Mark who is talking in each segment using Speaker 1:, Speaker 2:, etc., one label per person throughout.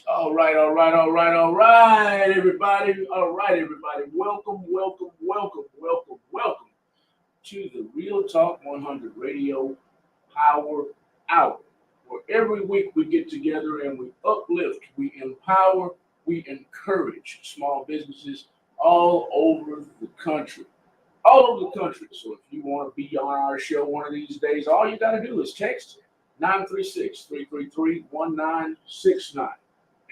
Speaker 1: All right, everybody. Welcome to the Real Talk 100 Radio Power Hour, where every week we get together and we uplift, we empower, we encourage small businesses all over the country. So if you want to be on our show one of these days, all you got to do is text 936-333-1969.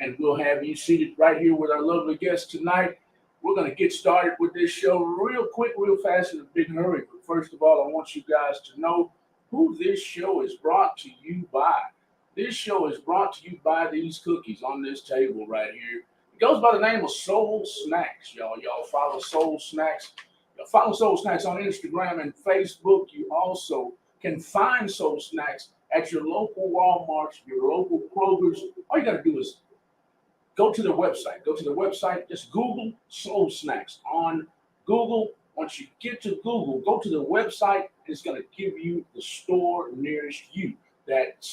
Speaker 1: And we'll have you seated right here with our lovely guest tonight. We're going to get started with this show real quick, real fast, in a big hurry. But first of all, I want you guys to know who this show is brought to you by. This show is brought to you by these cookies on this table right here. It goes by the name of Soul Snacks, y'all. Y'all follow Soul Snacks. Y'all follow Soul Snacks on Instagram and Facebook. You also can find Soul Snacks at your local Walmarts, your local Kroger's. All you got to do is go to their website. Just Google Soul Snacks on Google. Once you get to Google, go to the website. It's going to give you the store nearest you that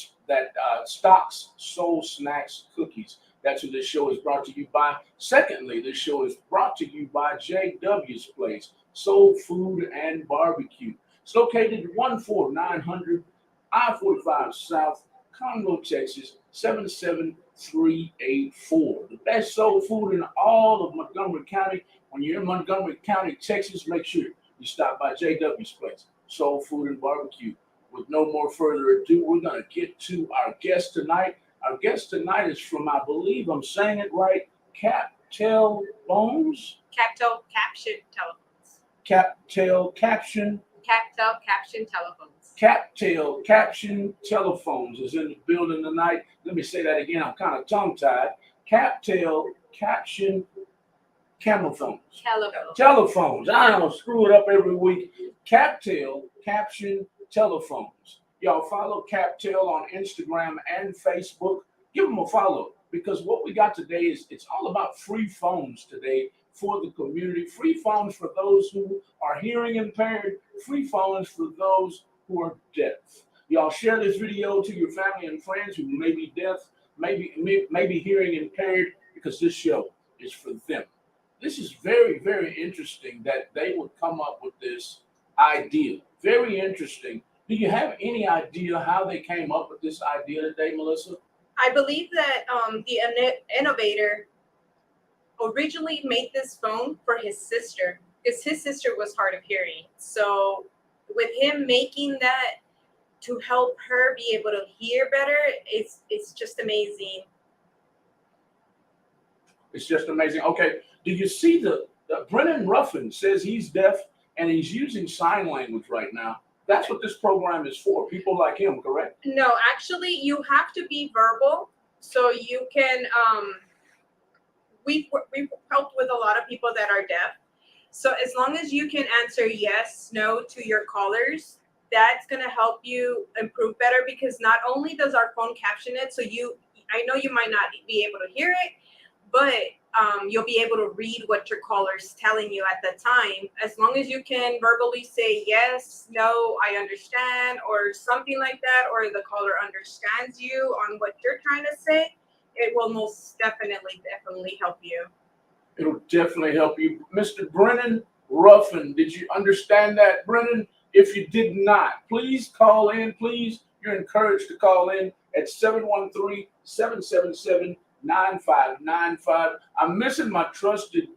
Speaker 1: stocks Soul Snacks cookies. That's what this show is brought to you by. Secondly, this show is brought to you by JW's Place, Soul Food and Barbecue. It's located at 14900 I-45 South, Conroe, Texas, 77384. The best soul food in all of Montgomery County. When you're in Montgomery County, Texas, make sure you stop by JW's Place, Soul Food and Barbecue. With no more further ado, we're going to get to our guest tonight. Our guest tonight is from, I believe I'm saying it right, Captel Bones?
Speaker 2: Captel Caption Telephones.
Speaker 1: Captel Caption.
Speaker 2: Captel Caption Telephones.
Speaker 1: Captel Caption Telephones is in the building tonight. Let me say that again. I'm kind of tongue-tied. Captel Caption Telephones. I don't screw it up every week. Captel Caption Telephones. Y'all follow Captel on Instagram and Facebook. Give them a follow, because what we got today is it's all about free phones today for the community. Free phones for those who are hearing impaired. Free phones for those who are deaf. Y'all share this video to your family and friends who may be deaf, maybe hearing impaired, because this show is for them. This is very, very interesting that they would come up with this idea. Very interesting. Do you have any idea how they came up with this idea today, Melissa?
Speaker 2: I believe that the innovator originally made this phone for his sister, because his sister was hard of hearing. So with him making that to help her be able to hear better, it's just amazing.
Speaker 1: It's just amazing. Okay, do you see the Brennan Ruffin says he's deaf and he's using sign language right now? That's what this program is for, people like him, correct?
Speaker 2: No, actually, you have to be verbal, so you can, we've helped with a lot of people that are deaf. So as long as you can answer yes, no to your callers, that's going to help you improve better, because not only does our phone caption it, so I know you might not be able to hear it, but you'll be able to read what your caller's telling you at the time. As long as you can verbally say yes, no, I understand, or something like that, or the caller understands you on what you're trying to say, it will most definitely help you.
Speaker 1: It'll definitely help you. Mr. Brennan Ruffin, did you understand that, Brennan? If you did not, please call in. Please, you're encouraged to call in at 713-777-9595. I'm missing my trusted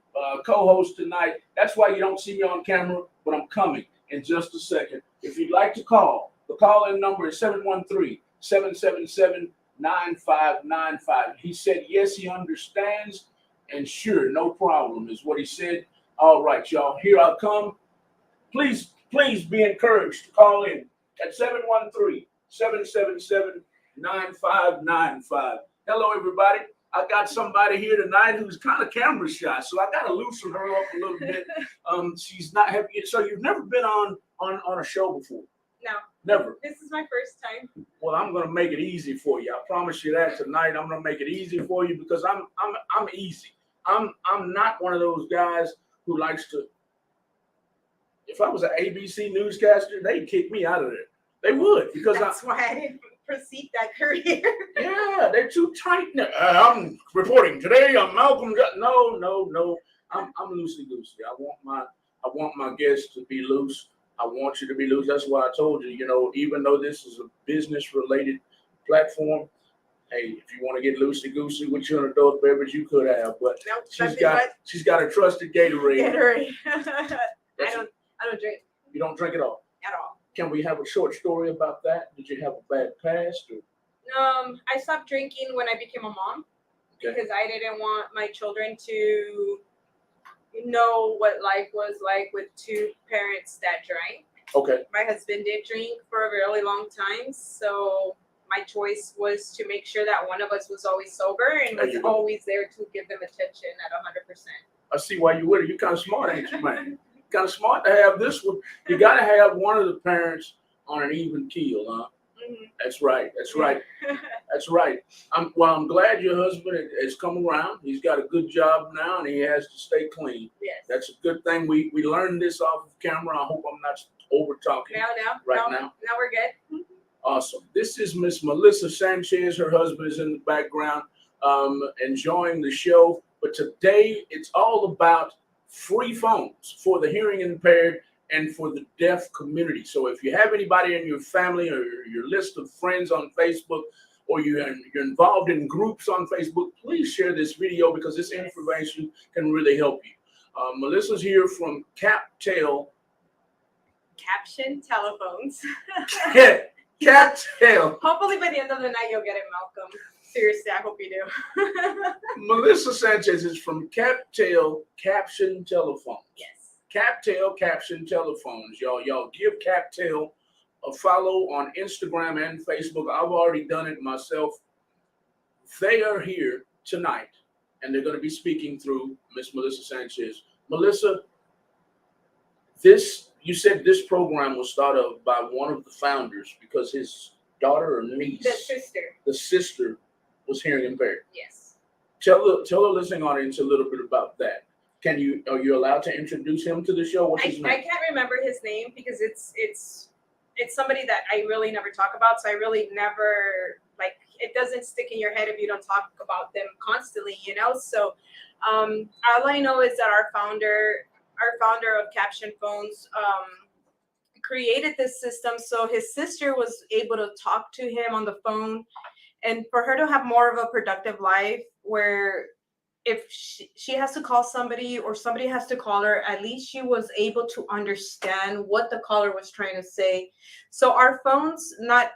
Speaker 1: co-host tonight. That's why you don't see me on camera, but I'm coming in just a second. If you'd like to call, the call-in number is 713-777-9595. He said, yes, he understands. And sure, no problem is what he said. All right, y'all, here I come. Please be encouraged to call in at 713-777-9595. Hello, everybody. I got somebody here tonight who's kind of camera shy, so I got to loosen her up a little bit. She's not happy. So you've never been on a show before?
Speaker 2: No.
Speaker 1: Never.
Speaker 2: This is my first time.
Speaker 1: Well, I'm gonna make it easy for you. I promise you that tonight. I'm gonna make it easy for you because I'm easy. I'm not one of those guys who likes to. If I was an ABC newscaster, they'd kick me out of there. They would, because
Speaker 2: that's why I didn't proceed that career.
Speaker 1: Yeah, they're too tight. I'm reporting today. I'm Malcolm. No. I'm loosey goosey. I want my guests to be loose. I want you to be loose. That's why I told you. Even though this is a business related platform, hey, if you want to get loosey goosey with your adult beverage, you could have. But
Speaker 2: nope,
Speaker 1: she's got a trusted Gatorade.
Speaker 2: I don't drink.
Speaker 1: You don't drink at all?
Speaker 2: At all.
Speaker 1: Can we have a short story about that? Did you have a bad past?
Speaker 2: I stopped drinking when I became a mom, because I didn't want my children to know what life was like with two parents that drank.
Speaker 1: Okay.
Speaker 2: My husband did drink for a really long time, so my choice was to make sure that one of us was always sober and was always there to give them attention at 100%.
Speaker 1: I see why you would. You're kind of smart, ain't you, man? Kind of smart to have this one. You got to have one of the parents on an even keel, huh? Mm-hmm. That's right. That's right. I'm glad your husband has come around. He's got a good job now, and he has to stay clean.
Speaker 2: Yes.
Speaker 1: That's a good thing. We learned this off of camera. I hope I'm not over talking.
Speaker 2: Now we're good.
Speaker 1: Awesome. This is Miss Melissa Sanchez. Her husband is in the background, enjoying the show. But today it's all about free phones for the hearing impaired and for the deaf community. So if you have anybody in your family or your list of friends on Facebook, or you're involved in groups on Facebook, please share this video, because this information can really help you. Melissa's here from Caption
Speaker 2: Telephones.
Speaker 1: Captail.
Speaker 2: Hopefully by the end of the night you'll get it, Malcolm. Seriously, I hope you do.
Speaker 1: Melissa Sanchez is from Caption Telephones.
Speaker 2: Yes.
Speaker 1: Caption Telephones. Y'all give Captail a follow on Instagram and Facebook. I've already done it myself. They are here tonight, and they're going to be speaking through Miss Melissa Sanchez. Melissa, you said this program was started by one of the founders because his daughter or niece, the sister was hearing impaired.
Speaker 2: Yes.
Speaker 1: Tell the listening audience a little bit about that. Are you allowed to introduce him to the show? What's his name?
Speaker 2: I can't remember his name because it's somebody that I really never talk about. So I really never, it doesn't stick in your head if you don't talk about them constantly, So all I know is that our founder of Caption Phones created this system so his sister was able to talk to him on the phone, and for her to have more of a productive life where if she has to call somebody or somebody has to call her, at least she was able to understand what the caller was trying to say. So our phones, not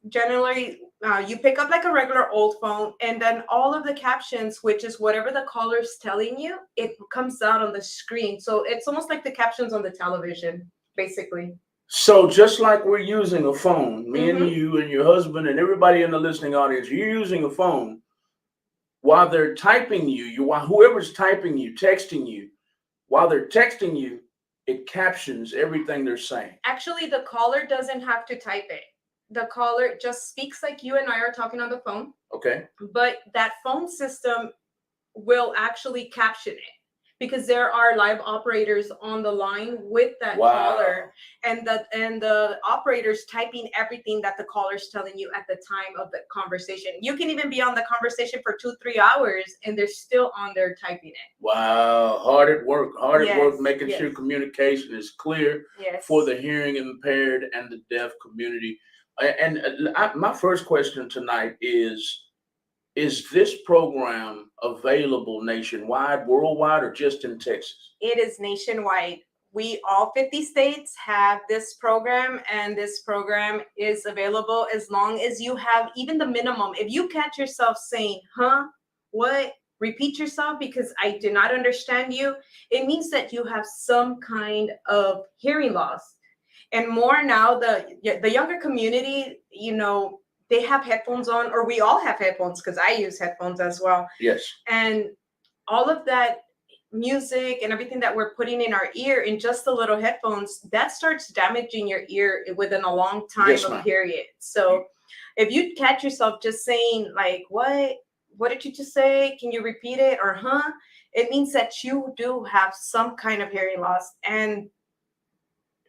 Speaker 2: generally, you pick up like a regular old phone, and then all of the captions, which is whatever the caller's telling you, it comes out on the screen. So it's almost like the captions on the television, basically.
Speaker 1: So just like we're using a phone, me and you and your husband and everybody in the listening audience, you're using a phone while they're typing you, while whoever's typing you, texting you, while they're texting you, it captions everything they're saying.
Speaker 2: Actually, the caller doesn't have to type it. The caller just speaks like you and I are talking on the phone.
Speaker 1: Okay.
Speaker 2: But that phone system will actually caption it, because there are live operators on the line with that caller, and the operators typing everything that the caller's telling you at the time of the conversation. You can even be on the conversation for 2-3 hours and they're still on there typing it.
Speaker 1: Wow, hard at work, making sure communication is clear for the hearing impaired and the deaf community. And my first question tonight is this program available nationwide, worldwide, or just in Texas?
Speaker 2: It is nationwide. All 50 states have this program, and this program is available as long as you have even the minimum. If you catch yourself saying, huh, what, repeat yourself because I did not understand you, it means that you have some kind of hearing loss. And more now, the younger community, they have headphones on, or we all have headphones, because I use headphones as well.
Speaker 1: Yes.
Speaker 2: And all of that music and everything that we're putting in our ear in just the little headphones, that starts damaging your ear within a long time period. So if you catch yourself just saying like, what did you just say? Can you repeat it? Or huh? It means that you do have some kind of hearing loss. And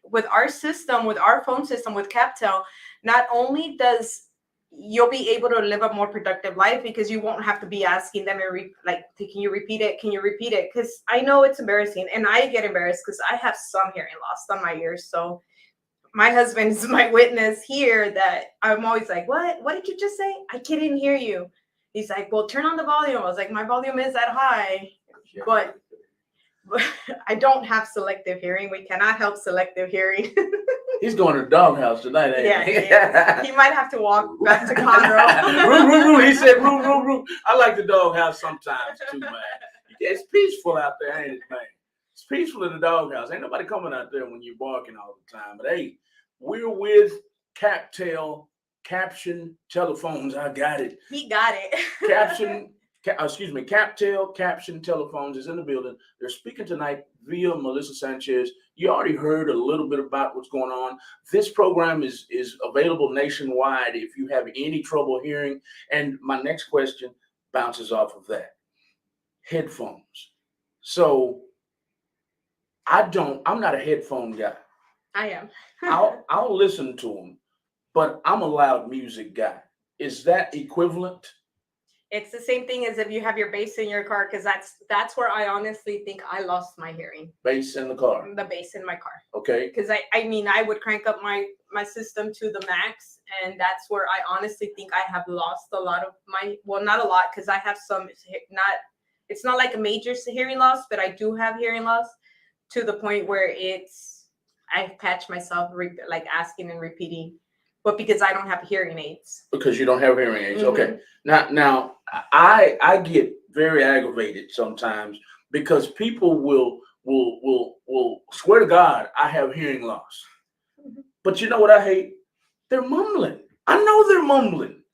Speaker 2: with our system, with our phone system, with CapTel, not only does you'll be able to live a more productive life, because you won't have to be asking them like, can you repeat it? Can you repeat it? Because I know it's embarrassing, and I get embarrassed because I have some hearing loss on my ears. So my husband is my witness here that I'm always like, what did you just say? I couldn't hear you. He's like, well, turn on the volume. I was like, my volume is that high, but I don't have selective hearing. We cannot help selective hearing.
Speaker 1: He's going to the doghouse tonight, ain't he?
Speaker 2: He might have to walk back to Conroe.
Speaker 1: Roo. He said, roo. I like the doghouse sometimes too, man. It's peaceful out there, ain't it, man? It's peaceful in the doghouse. Ain't nobody coming out there when you're barking all the time. But hey, we're with CapTel Caption Telephones. I got it.
Speaker 2: He got it.
Speaker 1: CapTel Caption Telephones is in the building. They're speaking tonight via Melissa Sanchez. You already heard a little bit about what's going on. This program is available nationwide if you have any trouble hearing. And my next question bounces off of that. Headphones. So I'm not a headphone guy.
Speaker 2: I am.
Speaker 1: I'll listen to them, but I'm a loud music guy. Is that equivalent?
Speaker 2: It's the same thing as if you have your bass in your car, because that's where I honestly think I lost my hearing.
Speaker 1: Bass in the car.
Speaker 2: The bass in my car.
Speaker 1: Okay.
Speaker 2: Because I would crank up my system to the max, and that's where I honestly think I have lost a lot of not a lot, because I have some it's not like a major hearing loss, but I do have hearing loss to the point where I catch myself like asking and repeating. But because I don't have hearing aids.
Speaker 1: Because you don't have hearing aids. Mm-hmm. Okay. Now I get very aggravated sometimes because people will swear to God I have hearing loss. Mm-hmm. But you know what I hate? They're mumbling. I know they're mumbling,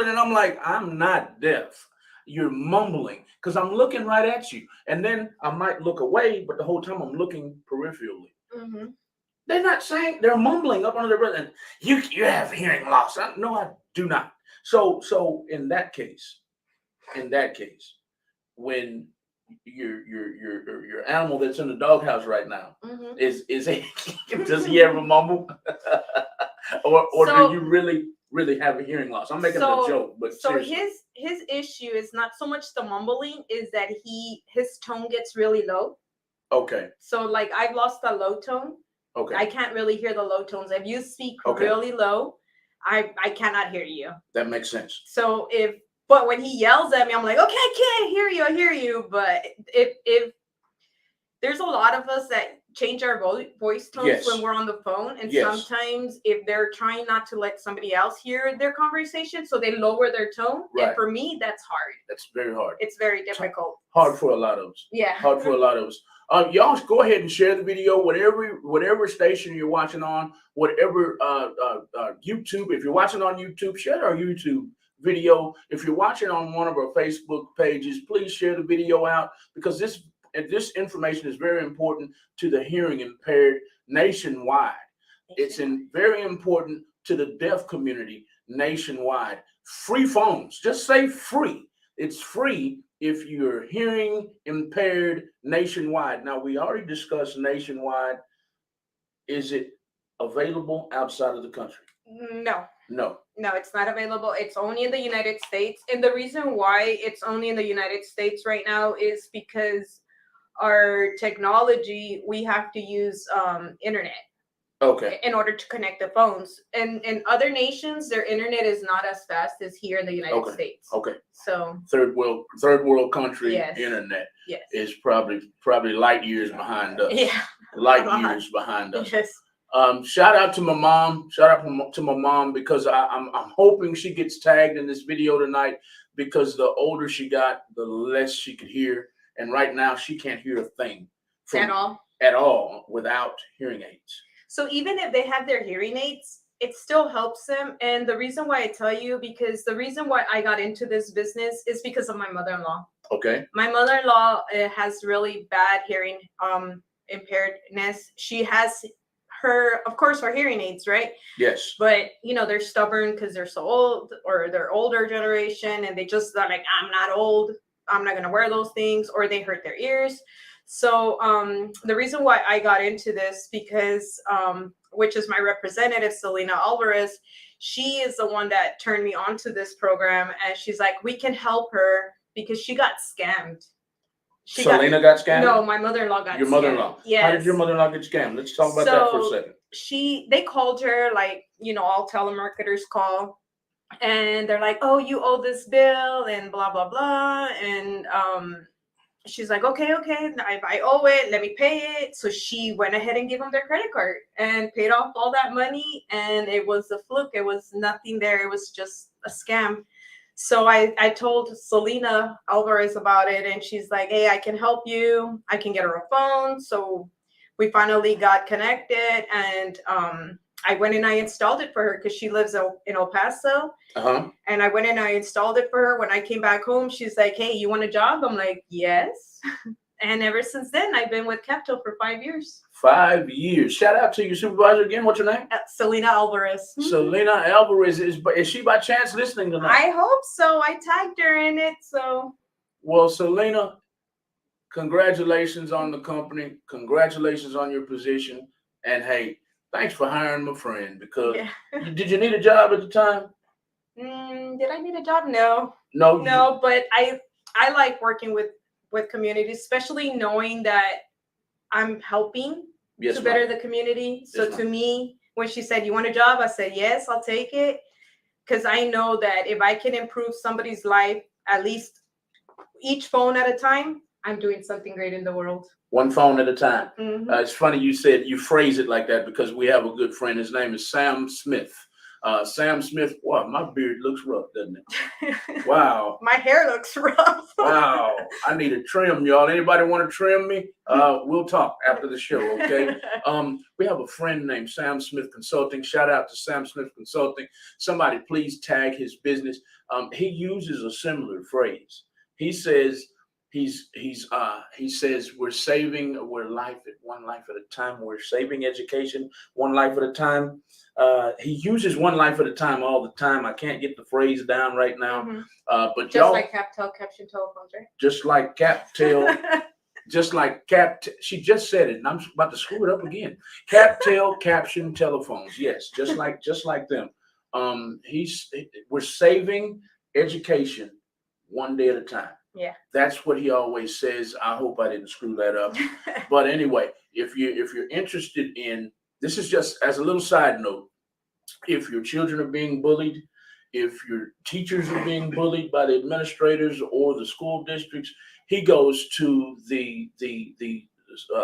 Speaker 1: and I'm like, I'm not deaf. You're mumbling because I'm looking right at you, and then I might look away, but the whole time I'm looking peripherally. Mm-hmm. They're not saying, they're mumbling up under their breath. And you have hearing loss. No, I do not. So in that case, when your animal that's in the doghouse right now, mm-hmm. Does he ever mumble, or do you really have a hearing loss? I'm making a joke, but seriously.
Speaker 2: his issue is not so much the mumbling, is that his tone gets really low.
Speaker 1: Okay.
Speaker 2: So like I've lost the low tone. Okay. I can't really hear the low tones. If you speak really low, I cannot hear you.
Speaker 1: That makes sense.
Speaker 2: So but when he yells at me, I'm like, okay, I can't hear you. I hear you. But if there's a lot of us that change our voice tones when we're on the phone. And sometimes if they're trying not to let somebody else hear their conversation, so they lower their tone. Right. And for me, that's hard.
Speaker 1: That's very hard.
Speaker 2: It's very difficult.
Speaker 1: Hard for a lot of us.
Speaker 2: Yeah.
Speaker 1: Hard for a lot of us. Y'all go ahead and share the video, whatever station you're watching on, whatever YouTube. If you're watching on YouTube, share our YouTube video. If you're watching on one of our Facebook pages, please share the video out, because this and this information is very important to the hearing impaired nationwide. It's very important to the deaf community nationwide. Free phones, just say free. It's free if you're hearing impaired nationwide. Now, we already discussed nationwide. Is it available outside of the country?
Speaker 2: No.
Speaker 1: No.
Speaker 2: No, it's not available. It's only in the United States. And the reason why it's only in the United States right now is because our technology, we have to use internet.
Speaker 1: Okay.
Speaker 2: In order to connect the phones. And in other nations, their internet is not as fast as here in the United States.
Speaker 1: Okay.
Speaker 2: So
Speaker 1: third world country internet is probably light years behind us.
Speaker 2: Yeah.
Speaker 1: Light years behind us.
Speaker 2: Yes.
Speaker 1: Shout out to my mom. Shout out to my mom, because I'm hoping she gets tagged in this video tonight, because the older she got, the less she could hear. And right now she can't hear a thing at all without hearing aids.
Speaker 2: So even if they have their hearing aids, it still helps them. And the reason why I tell you, because the reason why I got into this business is because of my mother-in-law.
Speaker 1: Okay.
Speaker 2: My mother-in-law has really bad hearing impairedness. She has of course, her hearing aids, right?
Speaker 1: Yes.
Speaker 2: But, they're stubborn because they're so old, or they're older generation, and they just are like, I'm not old. I'm not going to wear those things, or they hurt their ears. So the reason why I got into this, because which is my representative, Selena Alvarez, she is the one that turned me onto this program, and she's like, we can help her because she got scammed.
Speaker 1: Selena got scammed?
Speaker 2: No, my mother-in-law got scammed.
Speaker 1: Your mother-in-law?
Speaker 2: Yes.
Speaker 1: How did your mother-in-law get scammed? Let's talk about that for a second.
Speaker 2: They called her, like, all telemarketers call, and they're like, oh, you owe this bill and blah, blah, blah. And she's like, okay, if I owe it, let me pay it. So she went ahead and gave them their credit card and paid off all that money. And it was a fluke. It was nothing there. It was just a scam. So I told Selena Alvarez about it, and she's like, hey, I can help you. I can get her a phone. So we finally got connected, and I went and I installed it for her because she lives in El Paso. And I went and I installed it for her. When I came back home, she's like, hey, you want a job? I'm like, yes. And ever since then, I've been with Capto for 5 years.
Speaker 1: 5 years. Shout out to your supervisor again. What's your name?
Speaker 2: Selena Alvarez.
Speaker 1: Selena Alvarez. Is she by chance listening tonight?
Speaker 2: I hope so. I tagged her in it. So.
Speaker 1: Well, Selena, congratulations on the company. Congratulations on your position. And hey, thanks for hiring my friend, because did you need a job at the time?
Speaker 2: Did I need a job? No.
Speaker 1: No,
Speaker 2: but I like working with communities, especially knowing that I'm helping to better the community. So to me, when she said, you want a job? I said, yes, I'll take it. Because I know that if I can improve somebody's life, at least each phone at a time, I'm doing something great in the world.
Speaker 1: One phone at a time.
Speaker 2: Mm-hmm.
Speaker 1: It's funny you phrase it like that, because we have a good friend. His name is Sam Smith. Sam Smith. Wow, my beard looks rough, doesn't it? Wow.
Speaker 2: My hair looks rough.
Speaker 1: Wow. I need a trim, y'all. Anybody want to trim me? We'll talk after the show, okay? We have a friend named Sam Smith Consulting. Shout out to Sam Smith Consulting. Somebody please tag his business. He uses a similar phrase. He says he says we're one life at a time. We're saving education one life at a time. He uses one life at a time all the time. I can't get the phrase down right now.
Speaker 2: Mm-hmm.
Speaker 1: But
Speaker 2: just like CapTel caption telephones, right?
Speaker 1: Just like CapTel, she just said it, and I'm about to screw it up again. CapTel caption telephones. Yes, just like them. We're saving education one day at a time.
Speaker 2: Yeah. That's
Speaker 1: what he always says. I hope I didn't screw that up. But anyway, if you're interested in, this is just as a little side note, if your children are being bullied, if your teachers are being bullied by the administrators or the school districts, he goes to the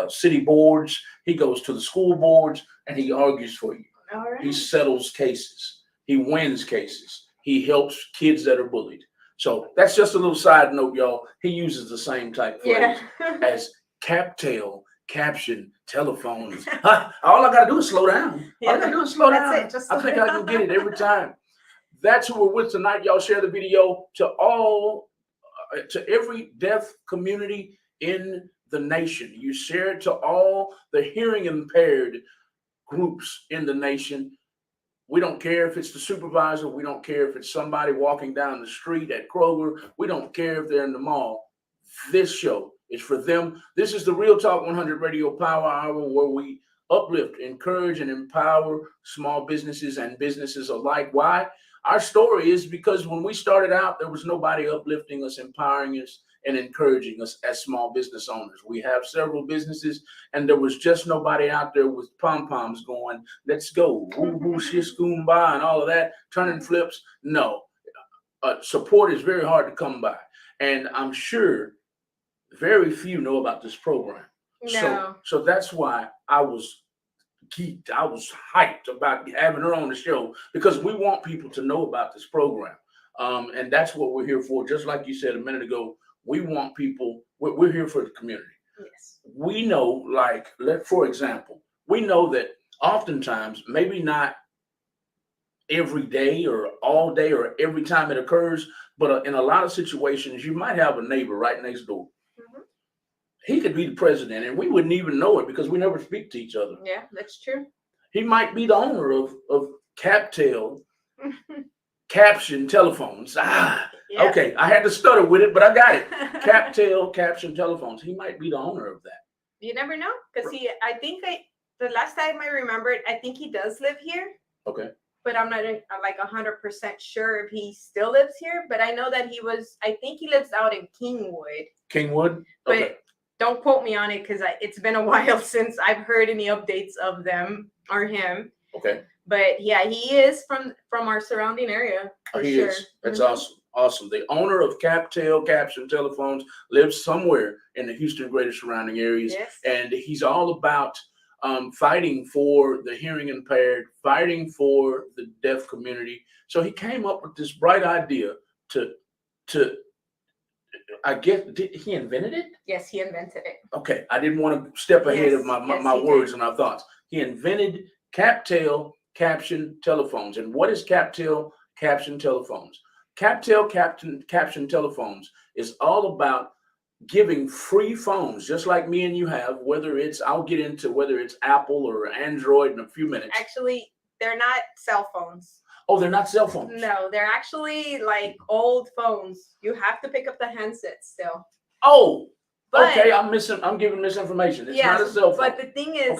Speaker 1: city boards, he goes to the school boards, and he argues for you.
Speaker 2: All right.
Speaker 1: He settles cases. He wins cases. He helps kids that are bullied. So that's just a little side note, y'all. He uses the same type phrase as CapTel caption telephones. All I gotta do is slow down. All I gotta do is slow down.
Speaker 2: That's it. Just
Speaker 1: I think I can get it every time. That's who we're with tonight. Y'all share the video to every deaf community in the nation. You share it to all the hearing impaired groups in the nation. We don't care if it's the supervisor. We don't care if it's somebody walking down the street at Kroger. We don't care if they're in the mall. This show is for them. This is the Real Talk 100 Radio Power Hour, where we uplift, encourage, and empower small businesses and businesses alike. Why? Our story is because when we started out, there was nobody uplifting us, empowering us, and encouraging us as small business owners. We have several businesses, and there was just nobody out there with pom-poms going, let's go, woo woo shish kumbaya, and all of that, turning flips. No, support is very hard to come by. And I'm sure very few know about this program.
Speaker 2: No.
Speaker 1: So that's why I was geeked. I was hyped about having her on the show, because we want people to know about this program. And that's what we're here for. Just like you said a minute ago, we want people, we're here for the community.
Speaker 2: Yes.
Speaker 1: We know, for example, we know that oftentimes, maybe not every day or all day or every time it occurs, but in a lot of situations, you might have a neighbor right next door.
Speaker 2: Mm-hmm.
Speaker 1: He could be the president and we wouldn't even know it because we never speak to each other.
Speaker 2: Yeah, that's true.
Speaker 1: He might be the owner of CAPTEL Caption Telephones.
Speaker 2: Yeah.
Speaker 1: Okay, I had to stutter with it, but I got it. CAPTEL Caption Telephones. He might be the owner of that.
Speaker 2: You never know, because the last time I remembered, I think he does live here.
Speaker 1: Okay.
Speaker 2: But I'm not like 100% sure if he still lives here. But I know that I think he lives out in Kingwood.
Speaker 1: Kingwood?
Speaker 2: But
Speaker 1: Okay.
Speaker 2: don't quote me on it, because it's been a while since I've heard any updates of them or him.
Speaker 1: Okay.
Speaker 2: But yeah, he is from our surrounding area.
Speaker 1: He is. That's awesome. Awesome. The owner of CAPTEL Caption Telephones lives somewhere in the Houston greater surrounding areas.
Speaker 2: Yes.
Speaker 1: And he's all about fighting for the hearing impaired, fighting for the deaf community. So he came up with this bright idea to I guess, did he invented it?
Speaker 2: Yes, he invented it.
Speaker 1: Okay, I didn't want to step ahead of my words and our thoughts. He invented CAPTEL Caption Telephones. And what is CAPTEL Caption Telephones? CAPTEL Caption Telephones is all about giving free phones, just like me and you have, I'll get into whether it's Apple or Android in a few minutes.
Speaker 2: Actually, they're not cell phones.
Speaker 1: Oh, they're not cell phones?
Speaker 2: No, they're actually like old phones. You have to pick up the handset still.
Speaker 1: Oh, okay, I'm giving misinformation. It's not a cell phone.
Speaker 2: But the thing is,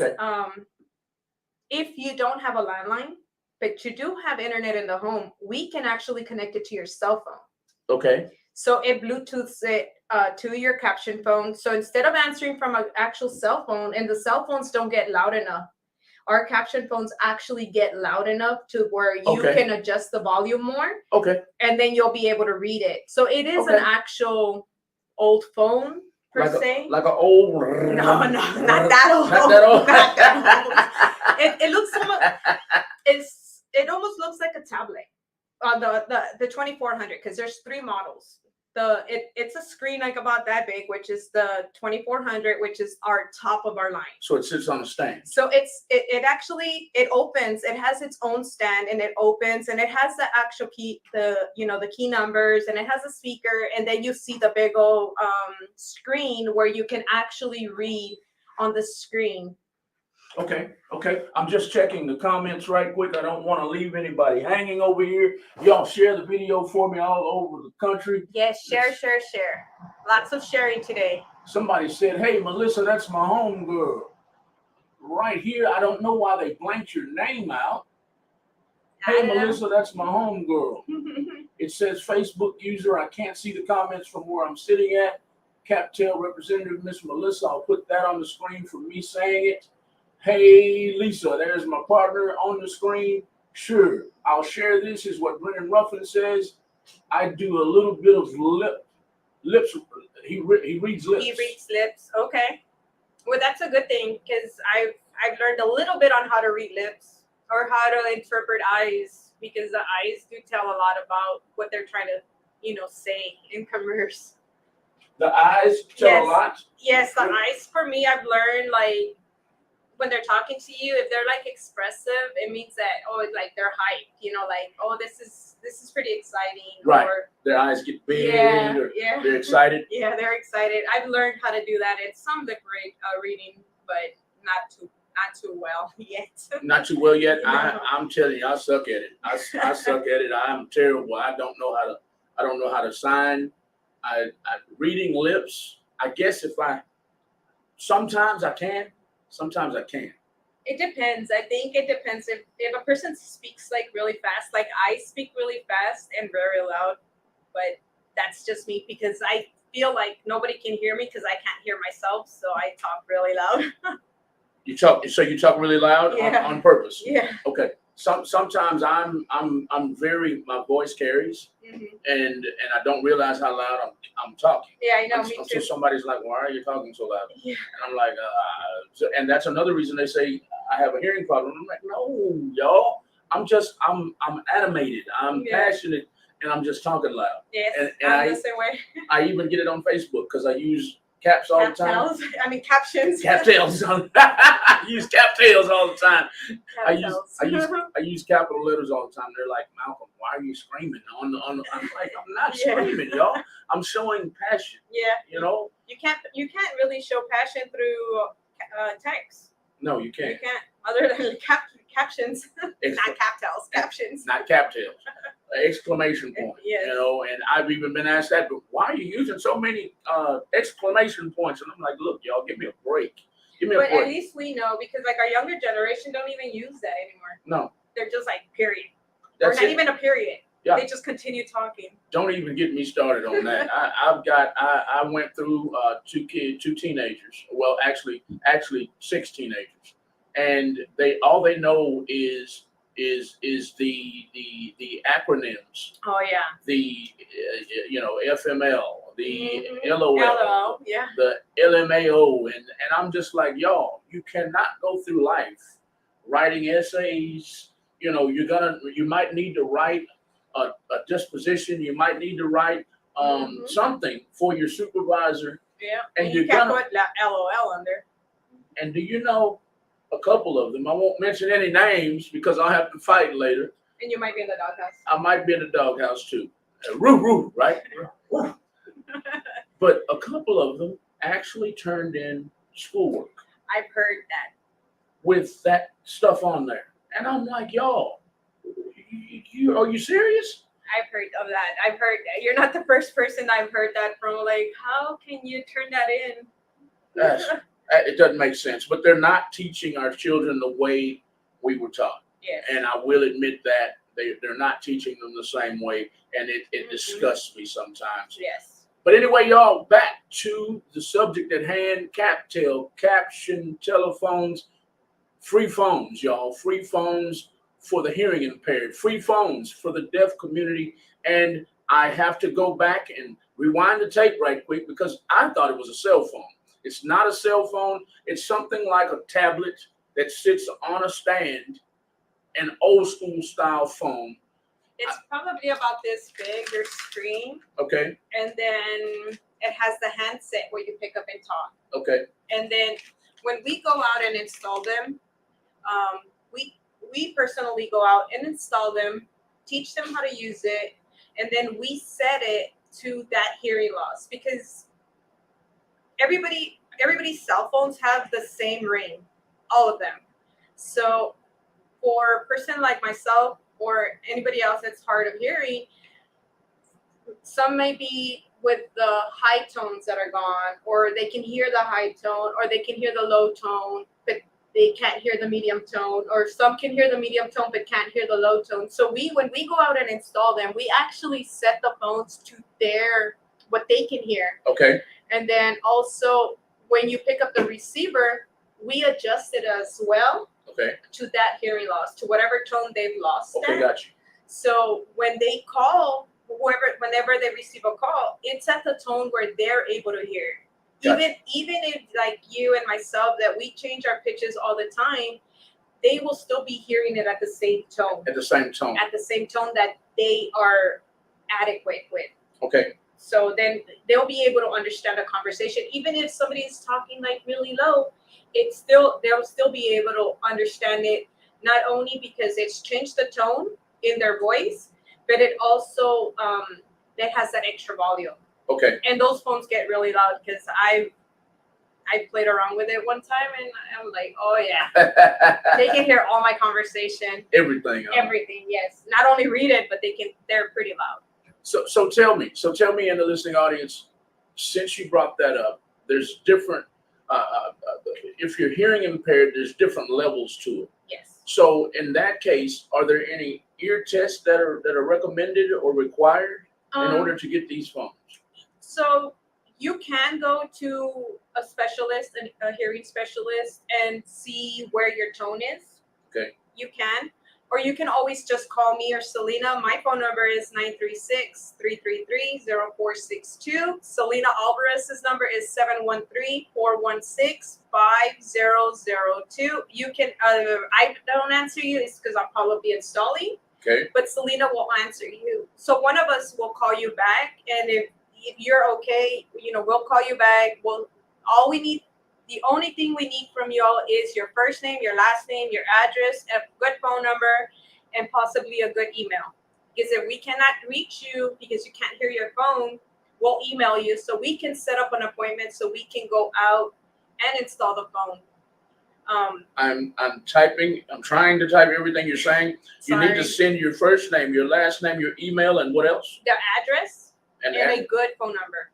Speaker 2: if you don't have a landline, but you do have internet in the home, we can actually connect it to your cell phone.
Speaker 1: Okay.
Speaker 2: So it Bluetooths it to your caption phone. So instead of answering from an actual cell phone, and the cell phones don't get loud enough, our caption phones actually get loud enough to where you can adjust the volume more. Okay. And then you'll be able to read it. So it is an actual old phone per se.
Speaker 1: Like an old.
Speaker 2: No, not that old.
Speaker 1: Not that old.
Speaker 2: Not that old. It looks so much. It almost looks like a tablet. The 2400, because there's 3 models. It's a screen like about that big, which is the 2400, which is our top of our line. So it sits on a stand. So it actually opens. It has its own stand, and it opens, and it has the actual key, the key numbers, and it has a speaker, and then you see the big old screen where you can actually read on the screen. Okay. I'm just checking the comments right quick. I don't want to leave anybody hanging over here. Y'all share the video for me all over the country. Yes, share. Lots of sharing today. Somebody said, hey, Melissa, that's my home girl. Right here, I don't know why they blanked your name out. Hey, Melissa, that's my home girl. It says Facebook user. I can't see the comments from where I'm sitting at. CAPTEL representative, Miss Melissa. I'll put that on the screen for me saying it. Hey, Lisa, there's my partner on the screen. Sure, I'll share this, is what Brennan Ruffin says. I do a little bit of lips. He reads lips. He reads lips, okay. Well, that's a good thing, because I've learned a little bit on how to read lips or how to interpret eyes, because the eyes do tell a lot about what they're trying to, say in commerce. The eyes tell a lot? Yes, the eyes for me, I've learned, like, when they're talking to you, if they're like expressive, it means that like they're hyped, like this is pretty exciting.
Speaker 1: Right.
Speaker 2: Or
Speaker 1: Their eyes get big.
Speaker 2: yeah,
Speaker 1: Or
Speaker 2: yeah.
Speaker 1: they're excited.
Speaker 2: Yeah, they're excited. I've learned how to do that in some degree reading, but not too well yet.
Speaker 1: Not too well yet.
Speaker 2: No.
Speaker 1: I'm telling you, I suck at it. I suck at it. I'm terrible. I don't know how to sign. I reading lips. I guess sometimes I can, sometimes I can't.
Speaker 2: It depends. I think it depends if a person speaks like really fast. Like I speak really fast and very loud, but that's just me because I feel like nobody can hear me because I can't hear myself, so I talk really loud.
Speaker 1: You talk really loud.
Speaker 2: Yeah.
Speaker 1: on purpose.
Speaker 2: Yeah.
Speaker 1: Okay. Sometimes my voice carries,
Speaker 2: Mm-hmm.
Speaker 1: and I don't realize how loud I'm talking.
Speaker 2: Yeah, I know. Me too.
Speaker 1: Until somebody's like, "Why are you talking so loud?"
Speaker 2: Yeah.
Speaker 1: And I'm like, and that's another reason they say I have a hearing problem. I'm like, no, y'all. I'm animated. I'm passionate, and I'm just talking loud.
Speaker 2: Yes,
Speaker 1: and
Speaker 2: I'm the same way.
Speaker 1: I even get it on Facebook because I use caps all the time.
Speaker 2: Captions.
Speaker 1: Captails. I use captails all the time. I use capital letters all the time. They're like, Malcolm, why are you screaming? I'm like, I'm not screaming, y'all. I'm showing passion.
Speaker 2: Yeah. You can't really show passion through text.
Speaker 1: No, you can't.
Speaker 2: You can't. Other than captions, not captails, captions.
Speaker 1: Not captails. Exclamation point.
Speaker 2: Yes.
Speaker 1: And I've even been asked that, but why are you using so many exclamation points? And I'm like, look, y'all, give me a break.
Speaker 2: But at least we know, because like our younger generation don't even use that anymore.
Speaker 1: No.
Speaker 2: They're just like period.
Speaker 1: That's
Speaker 2: or not even a period.
Speaker 1: Yeah.
Speaker 2: They just continue talking.
Speaker 1: Don't even get me started on that. I went through two teenagers. Well, actually 6 teenagers, and all they know is the acronyms.
Speaker 2: Oh yeah.
Speaker 1: The FML, the LOL,
Speaker 2: LOL, yeah.
Speaker 1: the LMAO, and I'm just like, y'all, you cannot go through life writing essays. You might need to write a disposition. You might need to write something for your supervisor.
Speaker 2: Yeah,
Speaker 1: and
Speaker 2: you can't put LOL under.
Speaker 1: And do you know a couple of them? I won't mention any names because I'll have to fight later.
Speaker 2: And you might be in the doghouse.
Speaker 1: I might be in the doghouse too. Roo, right? But a couple of them actually turned in schoolwork.
Speaker 2: I've heard that.
Speaker 1: With that stuff on there. And I'm like, y'all, are you serious?
Speaker 2: I've heard of that. I've heard that. You're not the first person I've heard that from. Like, how can you turn that in?
Speaker 1: It doesn't make sense. But they're not teaching our children the way we were taught.
Speaker 2: Yes.
Speaker 1: And I will admit that they're not teaching them the same way. And it disgusts me sometimes.
Speaker 2: Yes.
Speaker 1: But anyway, y'all, back to the subject at hand. Caption telephones. Free phones, y'all. Free phones for the hearing impaired. Free phones for the deaf community. And I have to go back and rewind the tape right quick because I thought it was a cell phone. It's not a cell phone. It's something like a tablet that sits on a stand, an old school style phone.
Speaker 2: It's probably about this big, your screen.
Speaker 1: Okay.
Speaker 2: And then it has the handset where you pick up and talk.
Speaker 1: Okay.
Speaker 2: And then when we go out and install them, we personally go out and install them, teach them how to use it, and then we set it to that hearing loss because everybody's cell phones have the same ring, all of them. So for a person like myself or anybody else that's hard of hearing, some may be with the high tones that are gone, or they can hear the high tone, or they can hear the low tone, but they can't hear the medium tone, or some can hear the medium tone but can't hear the low tone. So when we go out and install them, we actually set the phones to what they can hear.
Speaker 1: Okay.
Speaker 2: And then also when you pick up the receiver, we adjust it as well.
Speaker 1: Okay.
Speaker 2: To that hearing loss, to whatever tone they've lost.
Speaker 1: Okay, got you.
Speaker 2: So when they call, whenever they receive a call, it's at the tone where they're able to hear. Gotcha. Even if like you and myself that we change our pitches all the time, they will still be hearing it at the same tone.
Speaker 1: At the same tone.
Speaker 2: At the same tone that they are adequate with.
Speaker 1: Okay.
Speaker 2: So then they'll be able to understand a conversation. Even if somebody is talking like really low, they'll still be able to understand it, not only because it's changed the tone in their voice, but it also it has that extra volume.
Speaker 1: Okay.
Speaker 2: And those phones get really loud because I played around with it one time and I'm like, oh yeah, they can hear all my conversation,
Speaker 1: Everything.
Speaker 2: everything. Yes, not only read it, but they're pretty loud.
Speaker 1: So tell me in the listening audience, since you brought that up, there's different. If you're hearing impaired, there's different levels to it.
Speaker 2: Yes.
Speaker 1: So in that case, are there any ear tests that are recommended or required in order to get these phones?
Speaker 2: So you can go to a specialist, a hearing specialist, and see where your tone is.
Speaker 1: Okay.
Speaker 2: You can. Or you can always just call me or Selena. My phone number is 936-333-0462. Selena Alvarez's number is 713-416-5002. You can, I don't answer you, it's because I'll probably be installing.
Speaker 1: Okay.
Speaker 2: But Selena will answer you. So one of us will call you back, and if you're okay, we'll call you back. The only thing we need from y'all is your first name, your last name, your address, a good phone number, and possibly a good email. Because if we cannot reach you because you can't hear your phone, we'll email you so we can set up an appointment so we can go out and install the phone.
Speaker 1: I'm trying to type everything you're saying. You need to send your first name, your last name, your email, and what else?
Speaker 2: The address and a good phone number.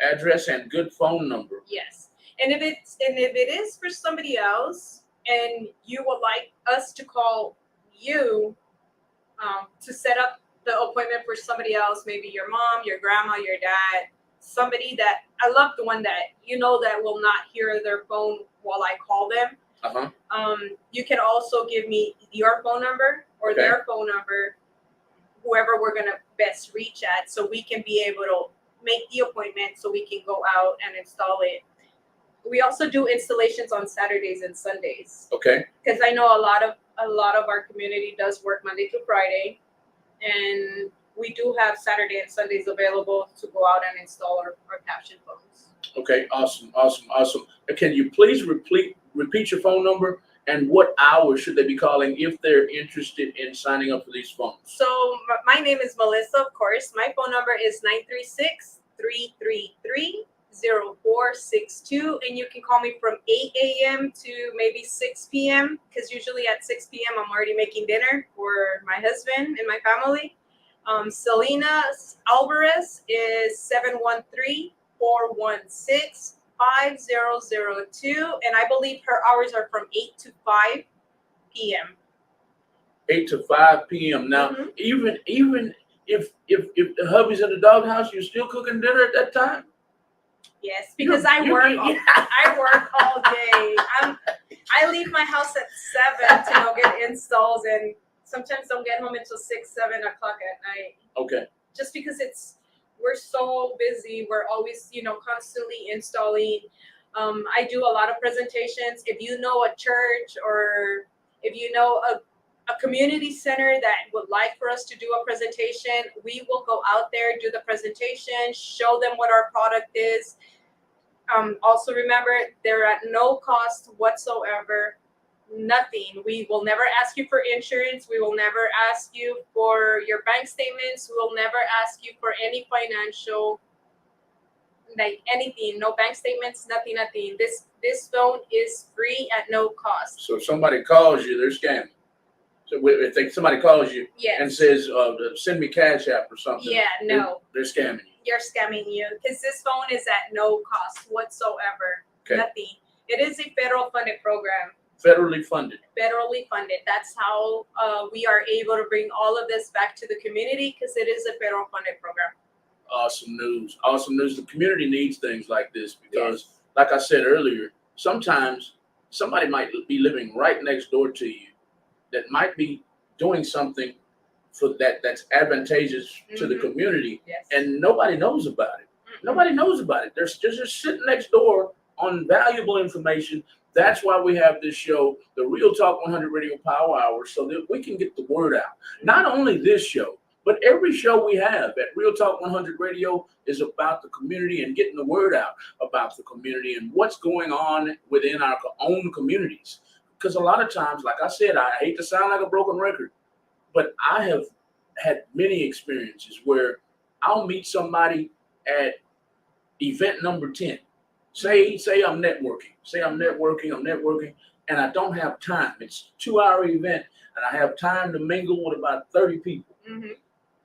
Speaker 1: Address and good phone number.
Speaker 2: Yes. And if it is for somebody else, and you would like us to call you to set up the appointment for somebody else, maybe your mom, your grandma, your dad, somebody that I love, the one that that will not hear their phone while I call them. You can also give me your phone number or their phone number, whoever we're gonna best reach at, so we can be able to make the appointment so we can go out and install it. We also do installations on Saturdays and Sundays.
Speaker 1: Okay.
Speaker 2: Because I know a lot of our community does work Monday through Friday, and we do have Saturday and Sundays available to go out and install our caption phones.
Speaker 1: Okay. Awesome. Can you please repeat your phone number and what hours should they be calling if they're interested in signing up for these phones?
Speaker 2: So my name is Melissa, of course. My phone number is 936-333-0462, and you can call me from 8 a.m. to maybe 6 p.m. because usually at 6 p.m. I'm already making dinner for my husband and my family. Selena Alvarez is 713-416-5002, and I believe her hours are from 8 to 5 p.m.
Speaker 1: 8 to 5 p.m. Now, even if the hubby's in the doghouse, you're still cooking dinner at that time?
Speaker 2: Yes, because I work all day. I leave my house at 7 to go get installs, and sometimes don't get home until 6, 7 o'clock at night.
Speaker 1: Okay.
Speaker 2: Just because we're so busy, we're always constantly installing. I do a lot of presentations. If you know a church or if you know a community center that would like for us to do a presentation, we will go out there, do the presentation, show them what our product is. Also remember, they're at no cost whatsoever. Nothing. We will never ask you for insurance. We will never ask you for your bank statements. We will never ask you for any financial, anything. No bank statements, nothing. This phone is free at no cost.
Speaker 1: So if somebody calls you, they're scamming. So if somebody calls you and says, send me Cash App or something.
Speaker 2: Yeah, no.
Speaker 1: They're scamming you.
Speaker 2: You're scamming you because this phone is at no cost whatsoever.
Speaker 1: Okay.
Speaker 2: Nothing. It is a federal funded program.
Speaker 1: Federally funded.
Speaker 2: Federally funded. That's how we are able to bring all of this back to the community because it is a federal funded program.
Speaker 1: Awesome news. The community needs things like this because, like I said earlier, sometimes somebody might be living right next door to you that might be doing something for that's advantageous to the community, and nobody knows about it. Nobody knows about it. They're just sitting next door on valuable information. That's why we have this show, the Real Talk 100 Radio Power Hour, so that we can get the word out. Not only this show, But every show we have at Real Talk 100 Radio is about the community and getting the word out about the community and what's going on within our own communities. Because a lot of times, like I said, I hate to sound like a broken record, but I have had many experiences where I'll meet somebody at event number 10. Say I'm networking, and I don't have time. It's a 2-hour event, and I have time to mingle with about 30 people.
Speaker 2: Mm-hmm.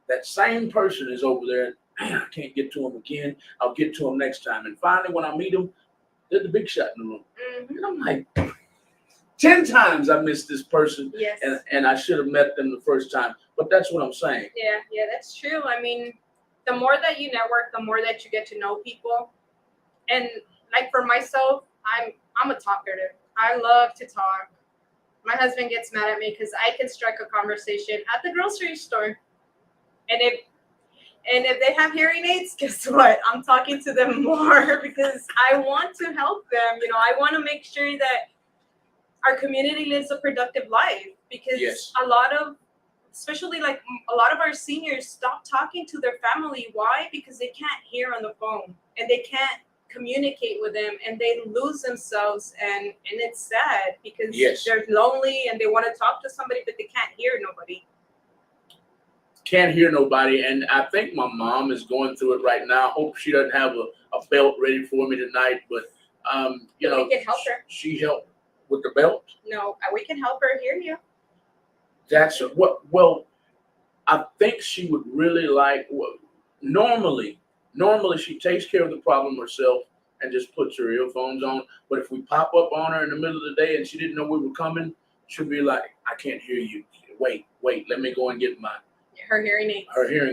Speaker 1: That same person is over there. Man, I can't get to him again. I'll get to him next time. And finally, when I meet him, they're the big shot in the room.
Speaker 2: Mm-hmm.
Speaker 1: And I'm like, 10 times I missed this person,
Speaker 2: Yes.
Speaker 1: and I should have met them the first time. But that's what I'm saying.
Speaker 2: Yeah, that's true. I mean, the more that you network, the more that you get to know people. And like for myself, I'm a talkative. I love to talk. My husband gets mad at me because I can strike a conversation at the grocery store. And if they have hearing aids, guess what? I'm talking to them more because I want to help them. You know, I want to make sure that our community lives a productive life because
Speaker 1: Yes.
Speaker 2: especially like a lot of our seniors stop talking to their family. Why? Because they can't hear on the phone and they can't communicate with them and they lose themselves and it's sad because
Speaker 1: Yes.
Speaker 2: they're lonely and they want to talk to somebody but they can't hear nobody.
Speaker 1: Can't hear nobody, and I think my mom is going through it right now. Hope she doesn't have a belt ready for me tonight, but you know,
Speaker 2: we can help her.
Speaker 1: She helped with the belt.
Speaker 2: No, we can help her hear you.
Speaker 1: That's what. Well, I think she would really like. Normally she takes care of the problem herself and just puts her earphones on. But if we pop up on her in the middle of the day and she didn't know we were coming, she'll be like, "I can't hear you. Wait, let me go and get
Speaker 2: her hearing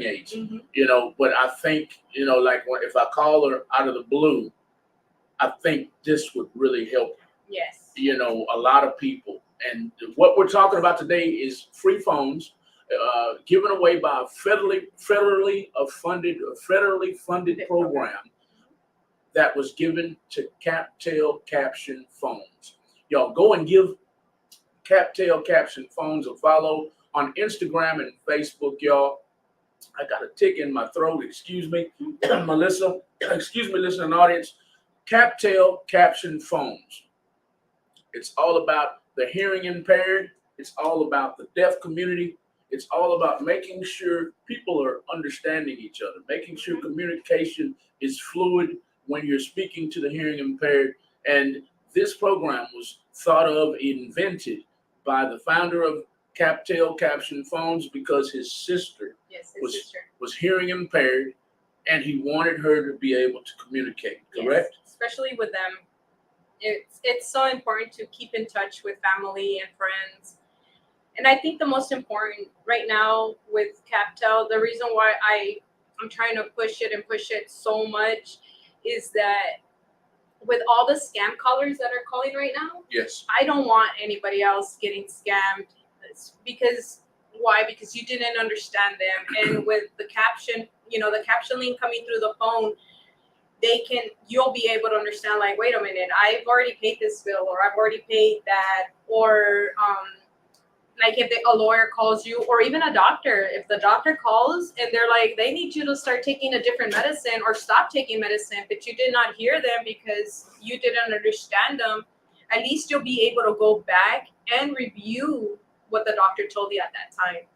Speaker 2: aids.
Speaker 1: Mm-hmm. You know, but I think, you know, like if I call her out of the blue, I think this would really help.
Speaker 2: Yes.
Speaker 1: You know, a lot of people. And what we're talking about today is free phones given away by a federally funded program that was given to CapTel Caption Phones. Y'all go and give CapTel Caption Phones a follow on Instagram and Facebook, y'all. I got a tick in my throat. Excuse me, Melissa. Excuse me, listening audience. CapTel Caption Phones. It's all about the hearing impaired. It's all about the deaf community. It's all about making sure people are understanding each other, making sure communication is fluid when you're speaking to the hearing impaired. And this program was thought of, invented by the founder of CapTel Caption Phones because his sister was hearing impaired and he wanted her to be able to communicate, correct?
Speaker 2: Yes, especially with them. It's so important to keep in touch with family and friends. And I think the most important right now with CapTel, the reason why I'm trying to push it so much is that with all the scam callers that are calling right now,
Speaker 1: yes,
Speaker 2: I don't want anybody else getting scammed. Because why? Because you didn't understand them. And with the caption, the captioning coming through the phone, you'll be able to understand, like, wait a minute, I've already paid this bill, or I've already paid that, or like if a lawyer calls you, or even a doctor, if the doctor calls and they're like, they need you to start taking a different medicine or stop taking medicine, but you did not hear them because you didn't understand them, at least you'll be able to go back and review what the doctor told you at that time.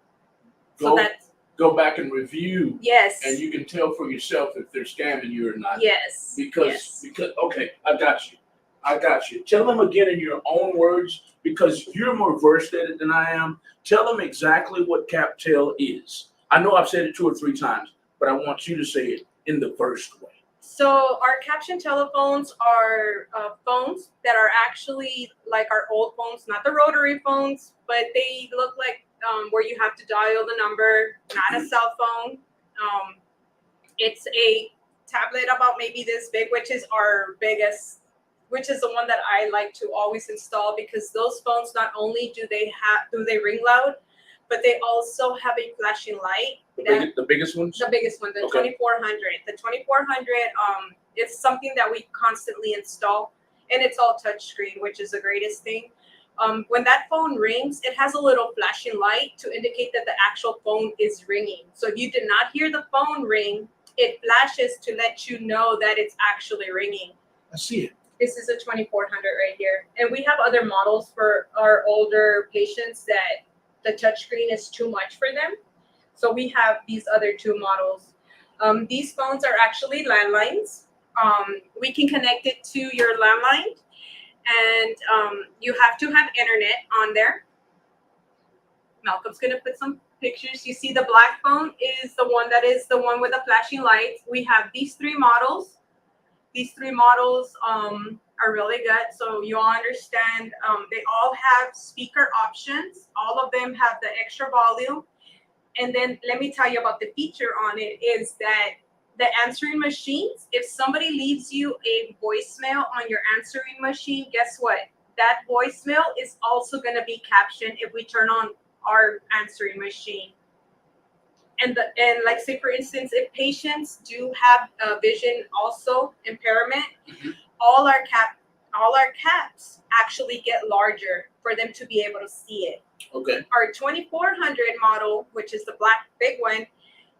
Speaker 1: Go back and review.
Speaker 2: Yes.
Speaker 1: And you can tell for yourself if they're scamming you or not.
Speaker 2: Yes.
Speaker 1: Because okay, I got you. Tell them again in your own words, because you're more versed at it than I am. Tell them exactly what CapTel is. I know I've said it 2 or 3 times, but I want you to say it in the first way.
Speaker 2: So our caption telephones are phones that are actually like our old phones, not the rotary phones, but they look like where you have to dial the number, not a cell phone. It's a tablet about maybe this big, which is our biggest, which is the one that I like to always install, because those phones, not only do they ring loud, but they also have a flashing light.
Speaker 1: The biggest ones?
Speaker 2: The biggest one, the
Speaker 1: okay.
Speaker 2: 2400. The 2400, it's something that we constantly install, and it's all touchscreen, which is the greatest thing. When that phone rings, it has a little flashing light to indicate that the actual phone is ringing. So if you did not hear the phone ring, it flashes to let you know that it's actually ringing.
Speaker 1: I see it.
Speaker 2: This is a 2400 right here. And we have other models for our older patients that the touchscreen is too much for them. So we have these other two models. These phones are actually landlines. We can connect it to your landline, and you have to have internet on there. Malcolm's gonna put some pictures. You see the black phone is the one with the flashing lights. We have these three models. These three models are really good. So you all understand, they all have speaker options. All of them have the extra volume. And then let me tell you about the feature on it is that the answering machines, if somebody leaves you a voicemail on your answering machine, guess what? That voicemail is also going to be captioned if we turn on our answering machine. And like say for instance, if patients do have vision also impairment, all our caps actually get larger for them to be able to see it.
Speaker 1: Okay.
Speaker 2: Our 2400 model, which is the black big one,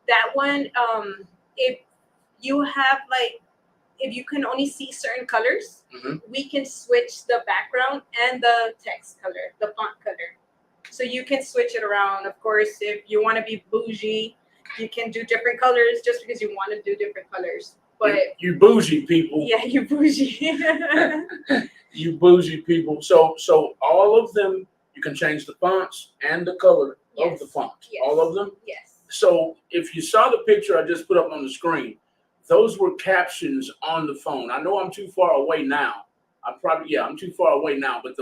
Speaker 2: that one, if you can only see certain colors, we can switch the background and the text color, the font color. So you can switch it around. Of course, if you want to be bougie, you can do different colors just because you want to do different colors. But
Speaker 1: you bougie people.
Speaker 2: Yeah, you bougie.
Speaker 1: You bougie people. So all of them, you can change the fonts and the color of the font.
Speaker 2: Yes.
Speaker 1: All of them?
Speaker 2: Yes.
Speaker 1: So if you saw the picture I just put up on the screen, those were captions on the phone. I know I'm too far away now. I'm too far away now. But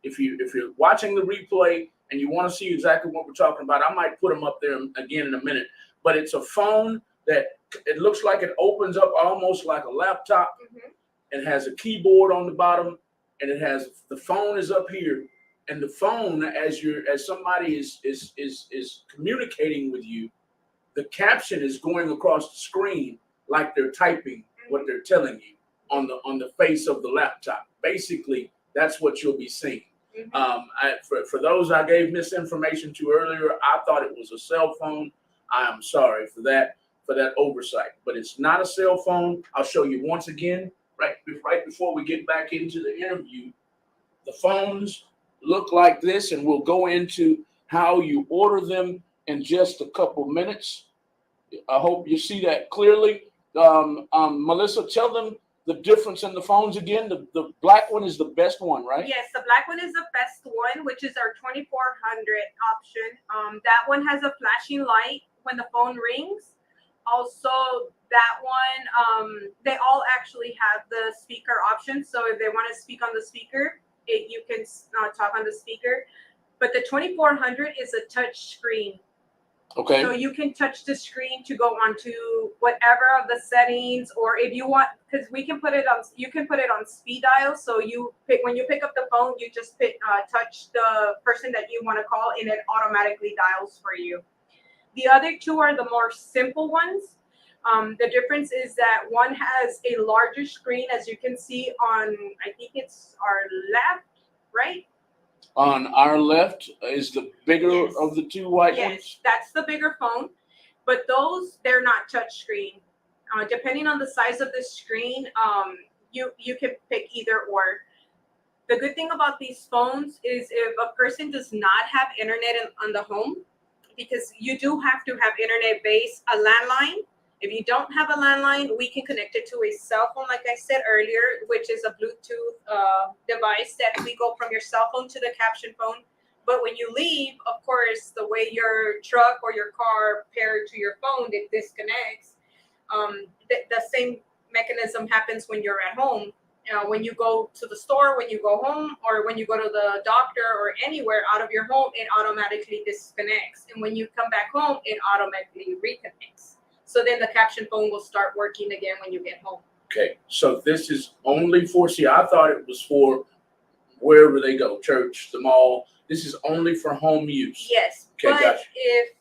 Speaker 1: if you're watching the replay and you want to see exactly what we're talking about, I might put them up there again in a minute. But it's a phone that it looks like it opens up almost like a laptop. It has a keyboard on the bottom, and it has the phone is up here. And the phone, as somebody is communicating with you, the caption is going across the screen like they're typing what they're telling you on the face of the laptop. Basically, that's what you'll be seeing. For those I gave misinformation to earlier, I thought it was a cell phone. I am sorry for that oversight, but it's not a cell phone. I'll show you once again, right before we get back into the interview. The phones look like this, and we'll go into how you order them in just a couple minutes. I hope you see that clearly. Melissa, tell them the difference in the phones again. The black one is the best one, right?
Speaker 2: Yes, the black one is the best one, which is our 2400 option. That one has a flashing light when the phone rings. Also, that one, they all actually have the speaker option. So if they want to speak on the speaker, you can talk on the speaker. But the 2400 is a touch screen.
Speaker 1: Okay.
Speaker 2: So you can touch the screen to go onto whatever of the settings, or if you want, because you can put it on speed dial. So when you pick up the phone, you just touch the person that you want to call, and it automatically dials for you. The other two are the more simple ones. The difference is that one has a larger screen, as you can see on, I think it's our left, right?
Speaker 1: On our left is the bigger of the two white ones?
Speaker 2: Yes, that's the bigger phone. But they're not touch screen. Depending on the size of the screen, you can pick either or. The good thing about these phones is if a person does not have internet on the home, because you do have to have internet based, a landline. If you don't have a landline, we can connect it to a cell phone, like I said earlier, which is a Bluetooth device that we go from your cell phone to the caption phone. But when you leave, of course, the way your truck or your car paired to your phone, it disconnects. The same mechanism happens when you're at home. When you go to the store, when you go home, or when you go to the doctor or anywhere out of your home, it automatically disconnects. And when you come back home, it automatically reconnects. So then the caption phone will start working again when you get home.
Speaker 1: Okay, so this is only for, I thought it was for wherever they go, church, the mall. This is only for home use.
Speaker 2: Yes,
Speaker 1: okay,
Speaker 2: but
Speaker 1: gotcha.
Speaker 2: If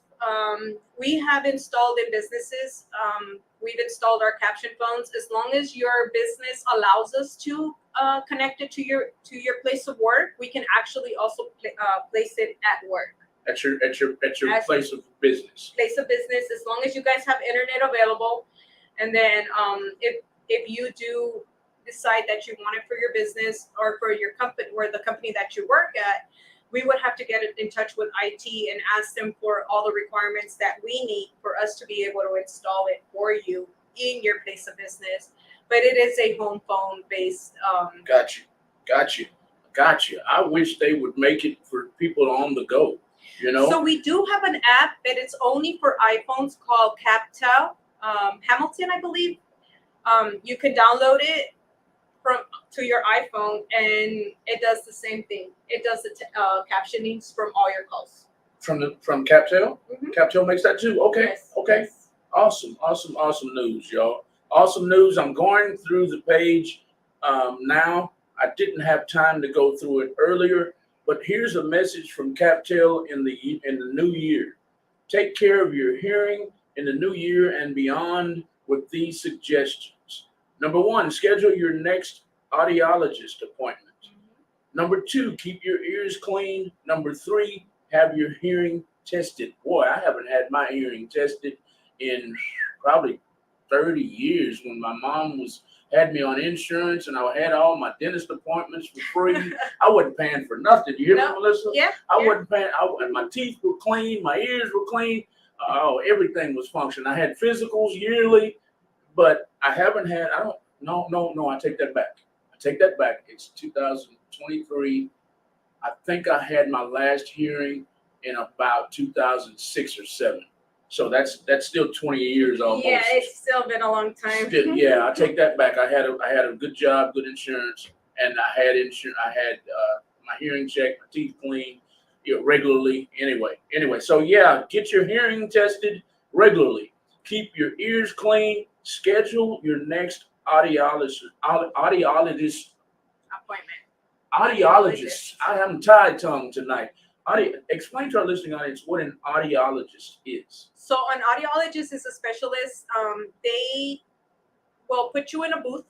Speaker 2: we have installed in businesses, we've installed our caption phones. As long as your business allows us to connect it to your place of work, we can actually also place it at work.
Speaker 1: At your place of business.
Speaker 2: Place of business, as long as you guys have internet available, and then if you do decide that you want it for your business or for your company or the company that you work at, we would have to get in touch with IT and ask them for all the requirements that we need for us to be able to install it for you in your place of business. But it is a home phone based.
Speaker 1: Got you. I wish they would make it for people on the go. You know.
Speaker 2: So we do have an app that it's only for iPhones called CapTel Hamilton, I believe. You can download it to your iPhone, and it does the same thing. It does the captionings from all your calls.
Speaker 1: From CapTel?
Speaker 2: Mm-hmm.
Speaker 1: CapTel makes that too? Okay.
Speaker 2: Yes.
Speaker 1: Okay.
Speaker 2: Yes.
Speaker 1: Awesome news, y'all. Awesome news. I'm going through the page now. I didn't have time to go through it earlier, but here's a message from CapTel in the new year. Take care of your hearing in the new year and beyond with these suggestions. Number 1, schedule your next audiologist appointment. Number 2, keep your ears clean. Number 3, have your hearing tested. Boy, I haven't had my hearing tested in probably 30 years. When my mom had me on insurance and I had all my dentist appointments for free. I wasn't paying for nothing. You hear me, Melissa?
Speaker 2: Yeah.
Speaker 1: I wasn't paying. My teeth were clean. My ears were clean. Everything was functioning. I had physicals yearly. But I haven't had, I take that back. It's 2023. I think I had my last hearing in about 2006 or 7. So that's still 20 years almost.
Speaker 2: Yeah, it's still been a long time.
Speaker 1: I take that back. I had a good job, good insurance, and I had my hearing checked, my teeth cleaned, regularly. Anyway, so yeah, get your hearing tested regularly. Keep your ears clean. Schedule your next audiologist
Speaker 2: Appointment.
Speaker 1: Audiologist. I am tie-tongue tonight. Explain to our listening audience what an audiologist is.
Speaker 2: So an audiologist is a specialist. They will put you in a booth.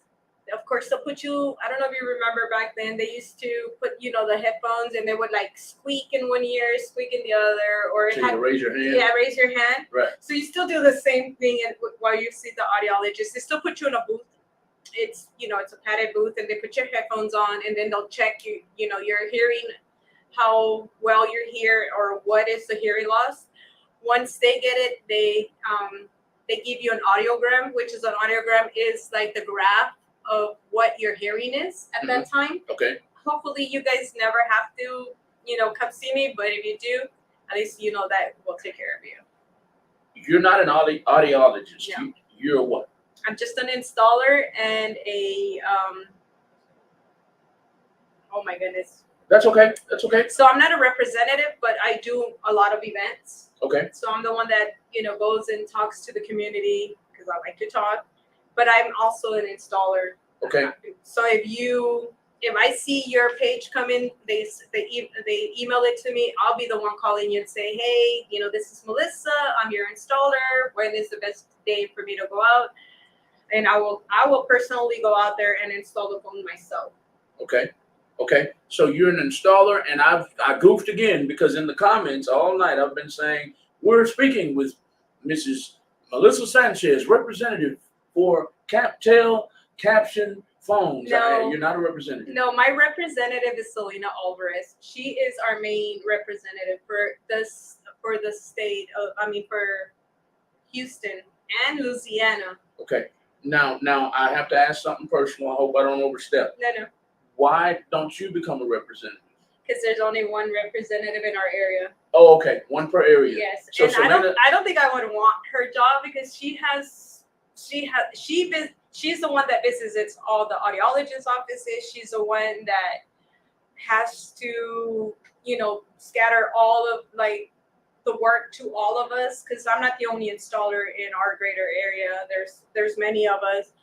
Speaker 2: Of course, they'll put you, I don't know if you remember back then, they used to put, the headphones, and they would like squeak in one ear, squeak in the other, or
Speaker 1: So you raise your hand?
Speaker 2: Yeah, raise your hand.
Speaker 1: Right.
Speaker 2: So you still do the same thing while you see the audiologist. They still put you in a booth. It's, it's a padded booth, and they put your headphones on, and then they'll check your hearing, how well you hear, or what is the hearing loss. Once they get it, they give you an audiogram, which is is like the graph of what your hearing is at that time.
Speaker 1: Okay.
Speaker 2: Hopefully you guys never have to, come see me, but if you do, at least you know that we'll take care of you.
Speaker 1: You're not an audiologist.
Speaker 2: No.
Speaker 1: You're what?
Speaker 2: I'm just an installer and a oh my goodness.
Speaker 1: That's okay.
Speaker 2: So I'm not a representative, but I do a lot of events.
Speaker 1: Okay.
Speaker 2: So I'm the one that, goes and talks to the community because I like to talk. But I'm also an installer.
Speaker 1: Okay.
Speaker 2: So if I see your page come in, they email it to me. I'll be the one calling you and say, hey, this is Melissa. I'm your installer. When is the best day for me to go out? And I will personally go out there and install the phone myself.
Speaker 1: Okay. So you're an installer, and I goofed again because in the comments all night I've been saying we're speaking with Mrs. Melissa Sanchez, representative for CapTel Caption Phones.
Speaker 2: No.
Speaker 1: You're not a representative.
Speaker 2: No, my representative is Selena Alvarez. She is our main representative for the state of, for Houston and Louisiana.
Speaker 1: Okay. Now I have to ask something personal. I hope I don't overstep.
Speaker 2: No.
Speaker 1: Why don't you become a representative?
Speaker 2: Because there's only one representative in our area.
Speaker 1: Oh, okay. One per area.
Speaker 2: Yes.
Speaker 1: So
Speaker 2: And
Speaker 1: Selena,
Speaker 2: I don't think I would want her job because she's the one that visits all the audiologist offices. She's the one that has to, scatter all of the work to all of us, because I'm not the only installer in our greater area. There's many of us.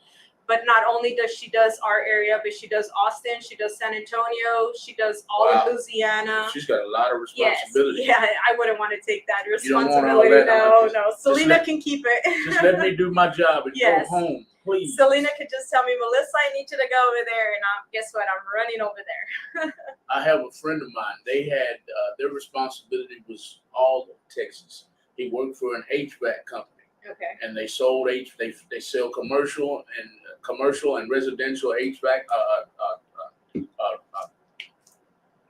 Speaker 2: But not only does she does our area, but she does Austin, she does San Antonio, she does all of Louisiana.
Speaker 1: She's got a lot of responsibility.
Speaker 2: Yes, yeah, I wouldn't want to take that
Speaker 1: You don't
Speaker 2: responsibility.
Speaker 1: want all that.
Speaker 2: No. Selena can keep it.
Speaker 1: Just let me do my job and go home, please.
Speaker 2: Selena could just tell me, Melissa, I need you to go over there, and guess what? I'm running over there.
Speaker 1: I have a friend of mine. They had their responsibility was all of Texas. He worked for an HVAC company.
Speaker 2: Okay.
Speaker 1: And they sold they sell commercial and residential HVAC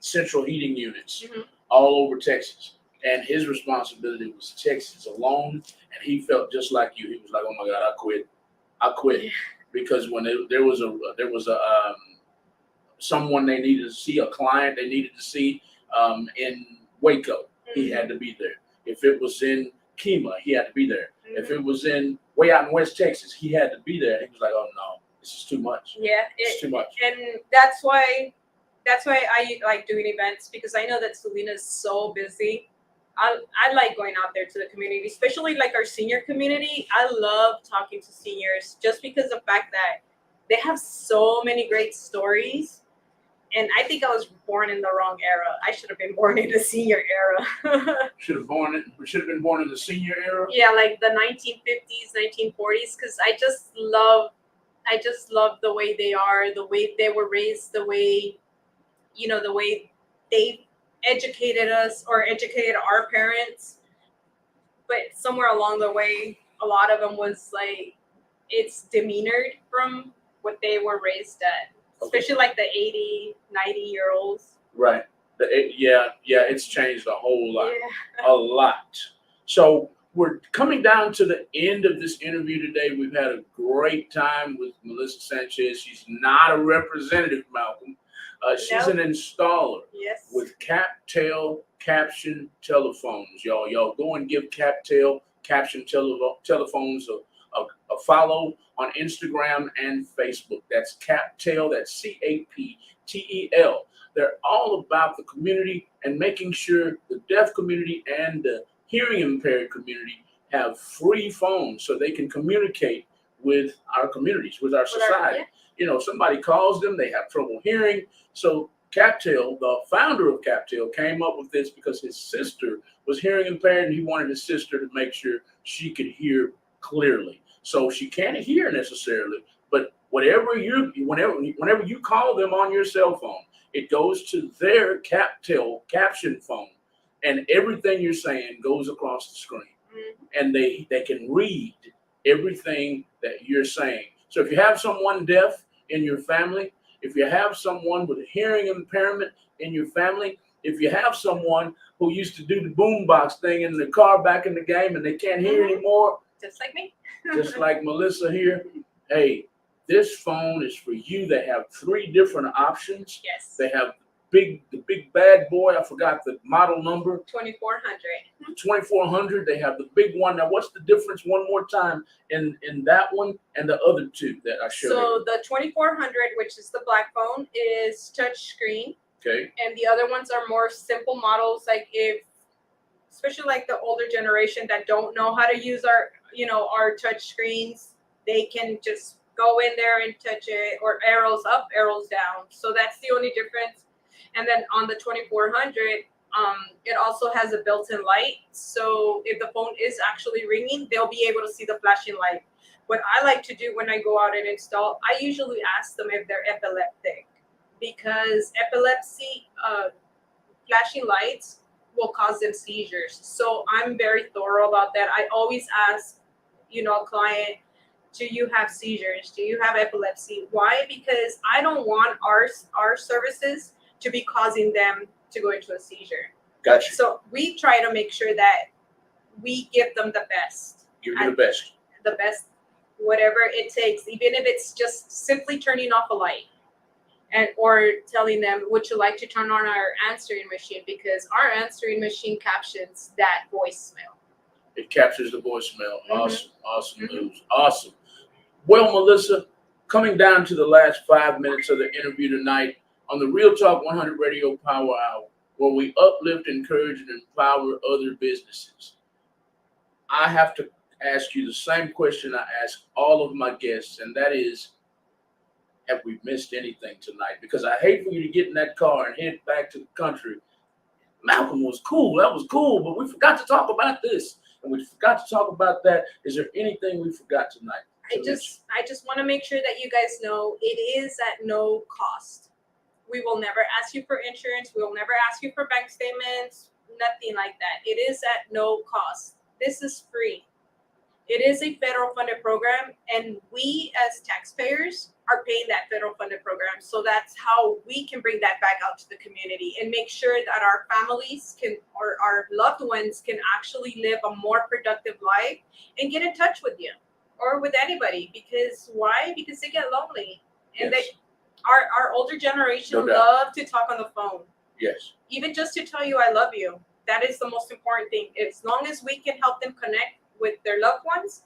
Speaker 1: central heating units all over Texas. And his responsibility was Texas alone. And he felt just like you. He was like, "Oh my God, I quit,"
Speaker 2: Yeah.
Speaker 1: because when there was a someone they needed to see, a client they needed to see in Waco, he had to be there. If it was in Kemah, he had to be there. If it was in way out in West Texas, he had to be there. He was like, "Oh no, this is too much."
Speaker 2: Yeah,
Speaker 1: it's too much.
Speaker 2: And that's why I like doing events, because I know that Selena's so busy. I like going out there to the community, especially like our senior community. I love talking to seniors just because of the fact that they have so many great stories. And I think I was born in the wrong era. I should have been born in the senior era.
Speaker 1: We should have been born in the senior era.
Speaker 2: Yeah, like the 1950s, 1940s, because I just love the way they are, the way they were raised, the way, the way they educated us or educated our parents. But somewhere along the way, a lot of them was like, it's demeanored from what they were raised at. Especially like the 80, 90-year-olds.
Speaker 1: Right. It's changed a whole lot. Yeah. A lot. So we're coming down to the end of this interview today. We've had a great time with Melissa Sanchez. She's not a representative, Malcolm. She's an installer with CapTel Caption Telephones. Y'all go and give CapTel Caption Telephones a follow on Instagram and Facebook. That's CapTel, that's CAPTEL. They're all about the community and making sure the deaf community and the hearing impaired community have free phones so they can communicate with our communities, with our society. Somebody calls them, they have trouble hearing. So CapTel, the founder of CapTel, came up with this because his sister was hearing impaired and he wanted his sister to make sure she could hear clearly. So she can't hear necessarily, but whenever you call them on your cell phone, it goes to their CapTel caption phone, and everything you're saying goes across the screen, and they can read everything that you're saying. So if you have someone deaf in your family, if you have someone with a hearing impairment in your family, if you have someone who used to do the boombox thing in the car back in the game and they can't hear anymore,
Speaker 2: just like me.
Speaker 1: Just like Melissa here, hey, this phone is for you. They have 3 different options.
Speaker 2: Yes.
Speaker 1: They have the big bad boy. I forgot the model number.
Speaker 2: 2400.
Speaker 1: 2400. They have the big one. Now, what's the difference one more time in that one and the other 2 that I showed you?
Speaker 2: So the 2400, which is the black phone, is touch screen.
Speaker 1: Okay.
Speaker 2: And the other ones are more simple models, like especially like the older generation that don't know how to use our touch screens, they can just go in there and touch it, or arrows up, arrows down. So that's the only difference. And then on the 2400, it also has a built-in light. So if the phone is actually ringing, they'll be able to see the flashing light. What I like to do when I go out and install, I usually ask them if they're epileptic, because epilepsy, flashing lights will cause them seizures. So I'm very thorough about that. I always ask, a client, do you have seizures? Do you have epilepsy? Why? Because I don't want our services to be causing them to go into a seizure.
Speaker 1: Gotcha.
Speaker 2: So we try to make sure that we give them the best.
Speaker 1: Give you the best.
Speaker 2: The best, whatever it takes, even if it's just simply turning off a light. Or telling them, would you like to turn on our answering machine? Because our answering machine captions that voicemail.
Speaker 1: It captures the voicemail. Awesome news. Awesome. Well, Melissa, coming down to the last 5 minutes of the interview tonight on the Real Talk 100 Radio Power Hour, where we uplift, encourage, and empower other businesses. I have to ask you the same question I ask all of my guests, and that is, have we missed anything tonight? Because I hate for you to get in that car and head back to the country. Malcolm was cool. That was cool, but we forgot to talk about this, and we forgot to talk about that. Is there anything we forgot tonight?
Speaker 2: I just want to make sure that you guys know it is at no cost. We will never ask you for insurance. We will never ask you for bank statements, nothing like that. It is at no cost. This is free. It is a federal funded program, and we as taxpayers are paying that federal funded program. So that's how we can bring that back out to the community and make sure that our families can, or our loved ones can actually live a more productive life and get in touch with you or with anybody. Because why? Because they get lonely, and
Speaker 1: Yes.
Speaker 2: our older generation
Speaker 1: No doubt.
Speaker 2: love to talk on the phone.
Speaker 1: Yes.
Speaker 2: Even just to tell you I love you. That is the most important thing. As long as we can help them connect with their loved ones,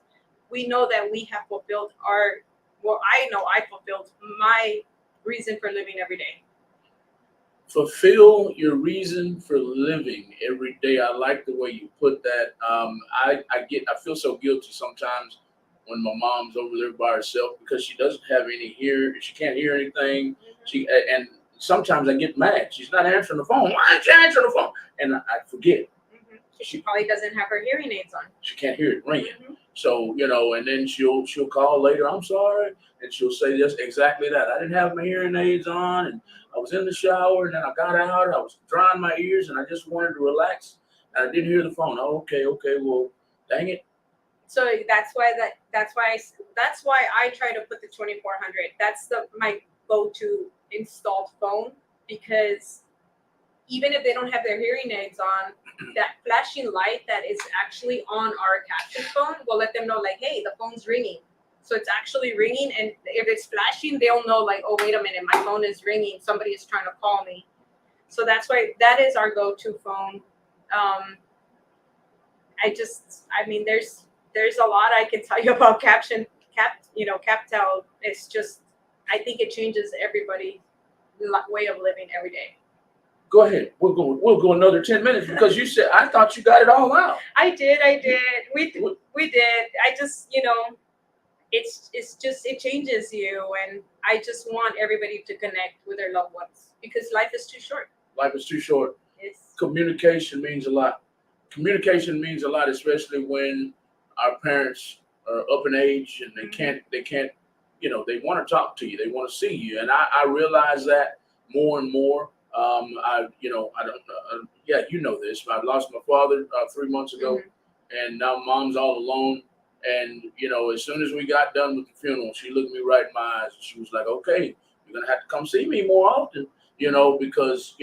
Speaker 2: we know that we have fulfilled I know I fulfilled my reason for living every day.
Speaker 1: Fulfill your reason for living every day. I like the way you put that. I feel so guilty sometimes when my mom's over there by herself because she doesn't have any she can't hear anything. And sometimes I get mad. She's not answering the phone. Why aren't you answering the phone? And I forget.
Speaker 2: She probably doesn't have her hearing aids on.
Speaker 1: She can't hear it ringing. So, and then she'll call later, I'm sorry, and she'll say just exactly that. I didn't have my hearing aids on, and I was in the shower, and then I got out, I was drying my ears, and I just wanted to relax, and I didn't hear the phone. Oh, okay, well, dang it.
Speaker 2: So that's why I try to put the 2400. That's my go-to installed phone, because even if they don't have their hearing aids on, that flashing light that is actually on our caption phone will let them know, like, hey, the phone's ringing. So it's actually ringing, and if it's flashing, they'll know, like, oh, wait a minute, my phone is ringing. Somebody is trying to call me. So that's why that is our go-to phone. There's a lot I can tell you about CAPTION. It's just, I think it changes everybody's way of living every day.
Speaker 1: Go ahead. We'll go another 10 minutes because you said, I thought you got it all out.
Speaker 2: I did. We did. I just, it changes you, and I just want everybody to connect with their loved ones because life is too short.
Speaker 1: Life is too short.
Speaker 2: Yes.
Speaker 1: Communication means a lot. Communication means a lot, especially when our parents are up in age and they can't, they want to talk to you. They want to see you. And I realize that more and more. You know this. I lost my father 3 months ago, and now mom's all alone. And as soon as we got done with the funeral, she looked me right in my eyes and she was like, "Okay, you're gonna have to come see me more often." Because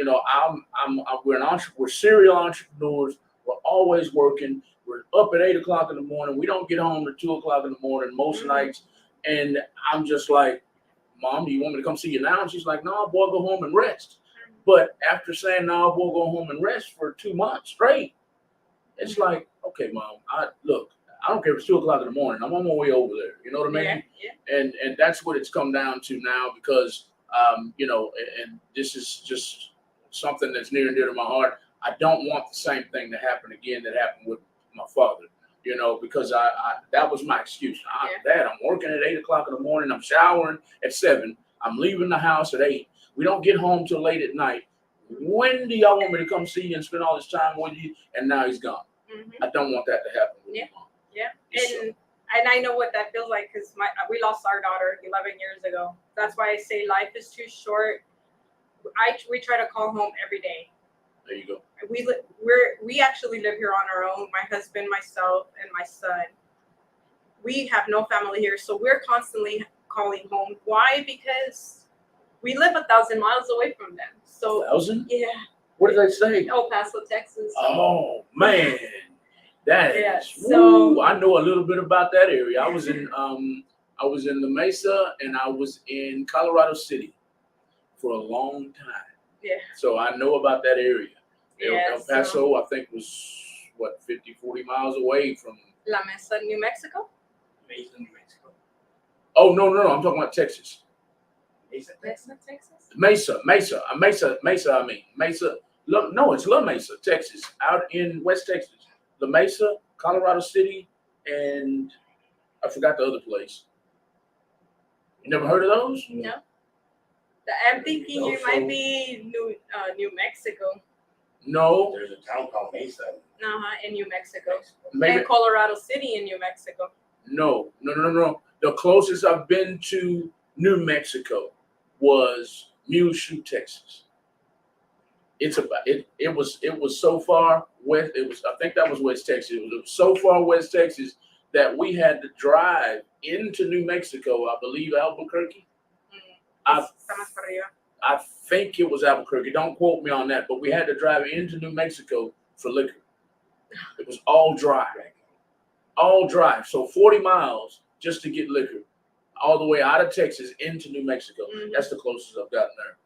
Speaker 1: we're serial entrepreneurs. We're always working. We're up at 8 o'clock in the morning. We don't get home at 2 o'clock in the morning most nights. And I'm just like, "Mom, do you want me to come see you now?" And she's like, "No, boy, go home and rest." But after saying, "No, boy, go home and rest" for 2 months straight, it's like, "Okay, Mom, I don't care if it's 2 o'clock in the morning. I'm on my way over there." You know what I mean?
Speaker 2: Yeah.
Speaker 1: And that's what it's come down to now because, and this is just something that's near and dear to my heart. I don't want the same thing to happen again that happened with my father. Because that was my excuse. Dad, I'm working at 8 o'clock in the morning. I'm showering at 7. I'm leaving the house at 8. We don't get home till late at night. When do y'all want me to come see you and spend all this time with you? And now he's gone. I don't want that to happen with my mom.
Speaker 2: Yeah. And I know what that feels like because we lost our daughter 11 years ago. That's why I say life is too short. We try to call home every day.
Speaker 1: There you go.
Speaker 2: We actually live here on our own. My husband, myself, and my son. We have no family here, so we're constantly calling home. Why? Because we live 1,000 miles away from them. So
Speaker 1: 1,000?
Speaker 2: Yeah.
Speaker 1: What did they say?
Speaker 2: El Paso, Texas.
Speaker 1: Oh man, that is.
Speaker 2: So
Speaker 1: I know a little bit about that area. I was in the Mesa and I was in Colorado City for a long time.
Speaker 2: Yeah.
Speaker 1: So I know about that area.
Speaker 2: Yeah,
Speaker 1: El Paso, I think, was 40 miles away from
Speaker 2: La Mesa, New Mexico.
Speaker 3: Mesa, New Mexico.
Speaker 1: Oh no, I'm talking about Texas.
Speaker 3: Mesa,
Speaker 2: Texas.
Speaker 1: Mesa. I mean Mesa. No, it's La Mesa, Texas, out in West Texas. La Mesa, Colorado City, and I forgot the other place. You never heard of those?
Speaker 2: No. I'm thinking it might be New Mexico.
Speaker 1: No.
Speaker 3: There's a town called Mesa.
Speaker 2: In New Mexico.
Speaker 1: Maybe.
Speaker 2: And Colorado City in New Mexico.
Speaker 1: No. The closest I've been to New Mexico was Muleshoe, Texas. It's about it. It was so far west. I think that was West Texas. It was so far West Texas that we had to drive into New Mexico. I believe Albuquerque. I think it was Albuquerque. Don't quote me on that, but we had to drive into New Mexico for liquor. It was all dry. So 40 miles just to get liquor, all the way out of Texas into New Mexico. That's the closest I've gotten there.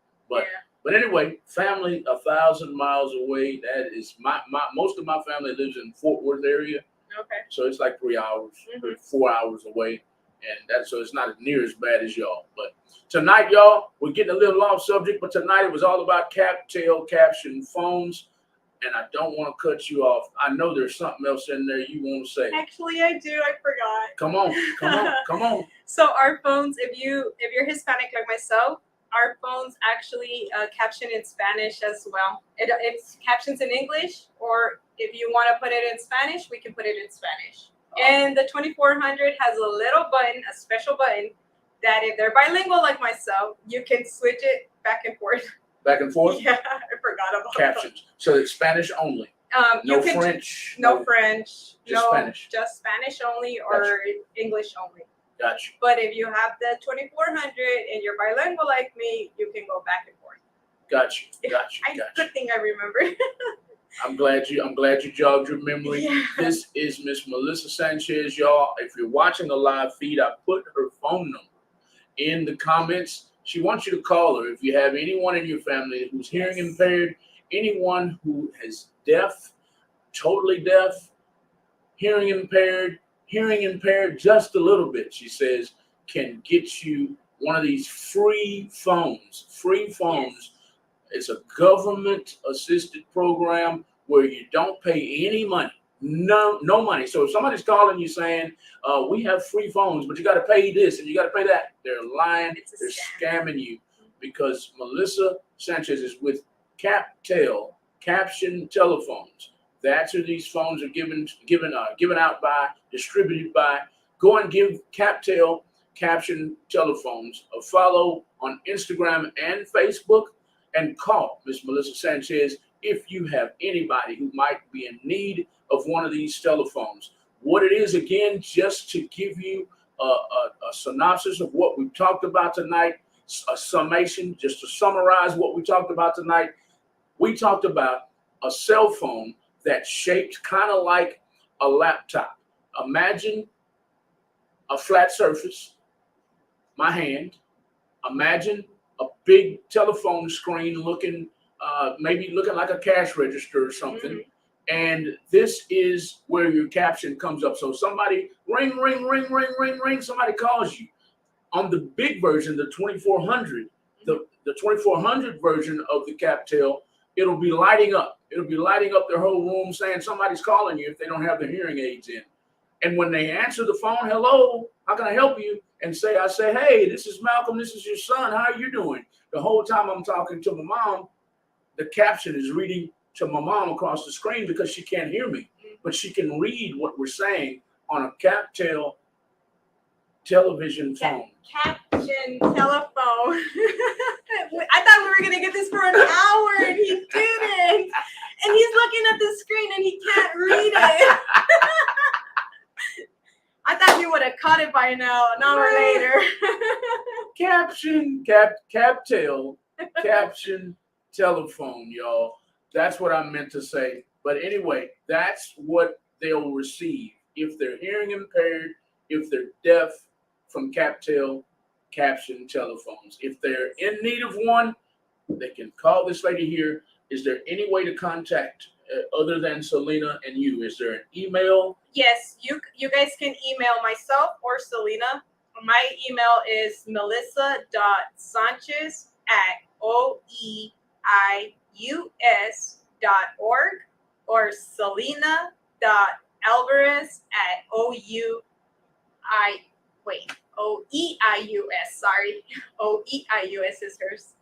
Speaker 1: But anyway, family 1,000 miles away. That is my most of my family lives in Fort Worth area.
Speaker 2: Okay.
Speaker 1: So it's like 3 hours, 4 hours away, and so it's not near as bad as y'all. But tonight, y'all, we're getting a little off subject, but tonight it was all about CAPTEL caption phones. And I don't want to cut you off. I know there's something else in there you want to say.
Speaker 2: Actually, I do. I forgot.
Speaker 1: Come on.
Speaker 2: So our phones, if you're Hispanic like myself, our phones actually caption in Spanish as well. It's captions in English, or if you want to put it in Spanish, we can put it in Spanish. And the 2400 has a little button, a special button, that if they're bilingual like myself, you can switch it back and forth.
Speaker 1: Back and forth?
Speaker 2: Yeah, I forgot about
Speaker 1: captions. So it's Spanish only.
Speaker 2: No
Speaker 1: French.
Speaker 2: No French.
Speaker 1: Just Spanish.
Speaker 2: Just Spanish only or English only.
Speaker 1: Gotcha.
Speaker 2: But if you have the 2400 and you're bilingual like me, you can go back and forth.
Speaker 1: Gotcha.
Speaker 2: Good thing I remember.
Speaker 1: I'm glad you jogged your memory.
Speaker 2: Yeah.
Speaker 1: This is Miss Melissa Sanchez, y'all. If you're watching the live feed, I put her phone number in the comments. She wants you to call her if you have anyone in your family who's hearing impaired, anyone who is deaf, totally deaf, hearing impaired just a little bit, she says, can get you one of these free phones. Yes. It's a government-assisted program where you don't pay any money. No money. So if somebody's calling you saying, we have free phones, but you got to pay this and you got to pay that, they're lying. They're scamming you, because Melissa Sanchez is with CAPTEL, Caption Telephones. That's who these phones are given out by, distributed by. Go and give CAPTEL, Caption Telephones, a follow on Instagram and Facebook, and call Miss Melissa Sanchez if you have anybody who might be in need of one of these telephones. What it is, again, just to give you a synopsis of what we've talked about tonight, a summation, just to summarize what we talked about tonight. We talked about a cell phone that's shaped kind of like a laptop. Imagine a flat surface, my hand. Imagine a big telephone screen maybe looking like a cash register or something. And this is where your caption comes up. So somebody ring, somebody calls you. On the big version, the 2400, the 2400 version of the CAPTEL, it'll be lighting up. It'll be lighting up their whole room saying somebody's calling you if they don't have their hearing aids in. And when they answer the phone, hello, how can I help you? And I say, hey, this is Malcolm, this is your son, how are you doing? The whole time I'm talking to my mom, the caption is reading to my mom across the screen because she can't hear me, but she can read what we're saying on a CAPTEL television phone.
Speaker 2: Caption telephone. I thought we were going to get this for an hour and he didn't. And he's looking at the screen and he can't read it. I thought he would have caught it by now, an hour later.
Speaker 1: CAPTEL, caption telephone, y'all. That's what I meant to say. But anyway, that's what they'll receive if they're hearing impaired, if they're deaf, from CAPTEL caption telephones. If they're in need of one, they can call this lady here. Is there any way to contact other than Selena and you? Is there an email?
Speaker 2: Yes, you guys can email myself or Selena. My email is melissa.sanchez@oeius.org or selena.alvarez@wait. OEIUS. Sorry, OEIUS is hers.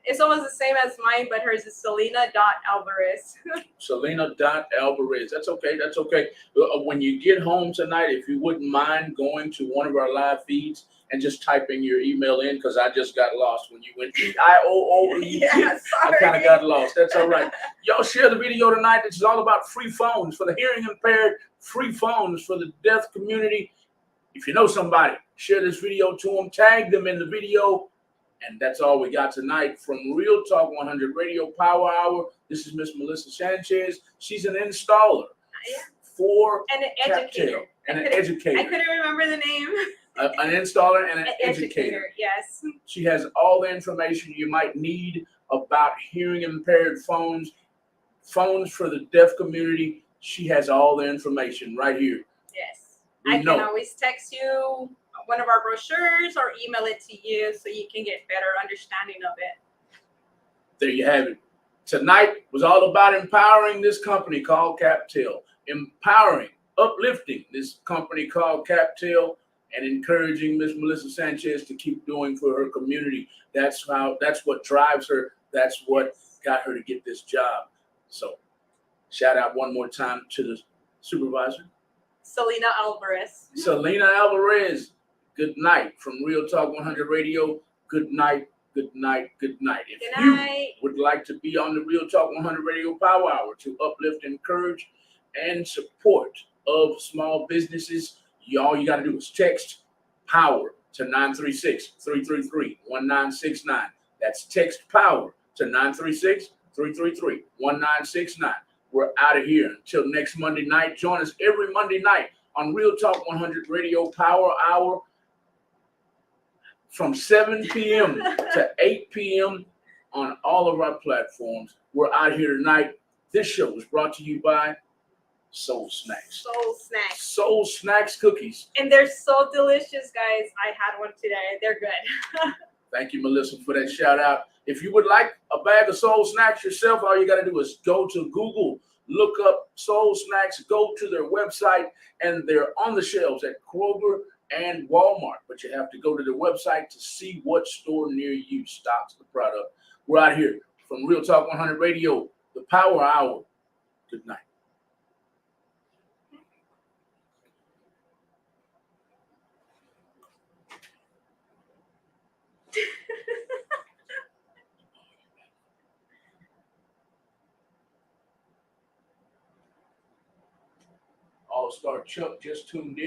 Speaker 2: It's almost the same as mine, but hers is Selena.Alvarez.
Speaker 1: Selena.Alvarez. That's okay. That's okay. When you get home tonight, if you wouldn't mind going to one of our live feeds and just typing your email in, because I just got lost when you went EIOOET.
Speaker 2: Yeah,
Speaker 1: I
Speaker 2: sorry.
Speaker 1: kind of got lost. That's all right. Y'all share the video tonight. This is all about free phones for the hearing impaired, free phones for the deaf community. If you know somebody, share this video to them, tag them in the video. And that's all we got tonight from Real Talk 100 Radio Power Hour. This is Miss Melissa Sanchez. She's an installer for
Speaker 2: And an
Speaker 1: CAPTIONING
Speaker 2: educator.
Speaker 1: and an educator.
Speaker 2: I couldn't remember the name.
Speaker 1: An installer and an educator.
Speaker 2: Yes.
Speaker 1: She has all the information you might need about hearing impaired phones, phones for the deaf community. She has all the information right here.
Speaker 2: Yes.
Speaker 1: We
Speaker 2: I
Speaker 1: know.
Speaker 2: can always text you one of our brochures or email it to you so you can get better understanding of it.
Speaker 1: There you have it. Tonight was all about empowering this company called CAPTIONING, empowering, uplifting this company called CAPTIONING, and encouraging Miss Melissa Sanchez to keep doing for her community. That's what drives her. That's what got her to get this job. So shout out one more time to the supervisor.
Speaker 2: Selena.Alvarez.
Speaker 1: Selena.Alvarez, good night from Real Talk 100 Radio. Good night, good night, good night. If
Speaker 2: Good
Speaker 1: you
Speaker 2: night.
Speaker 1: would like to be on the Real Talk 100 Radio Power Hour to uplift, encourage, and support of small businesses, all you got to do is text POWER to 936-333-1969. That's text POWER to 936-333-1969. We're out of here until next Monday night. Join us every Monday night on Real Talk 100 Radio Power Hour from 7 p.m. to 8 p.m. on all of our platforms. We're out here tonight. This show was brought to you by Soul Snacks.
Speaker 2: Soul Snacks.
Speaker 1: Soul Snacks cookies.
Speaker 2: And they're so delicious, guys. I had one today. They're good.
Speaker 1: Thank you, Melissa, for that shout out. If you would like a bag of Soul Snacks yourself, all you got to do is go to Google, look up Soul Snacks, go to their website, and they're on the shelves at Kroger and Walmart. But you have to go to their website to see what store near you stocks the product. We're out here from Real Talk 100 Radio, the Power Hour. Good night. All-Star Chuck just tuned in.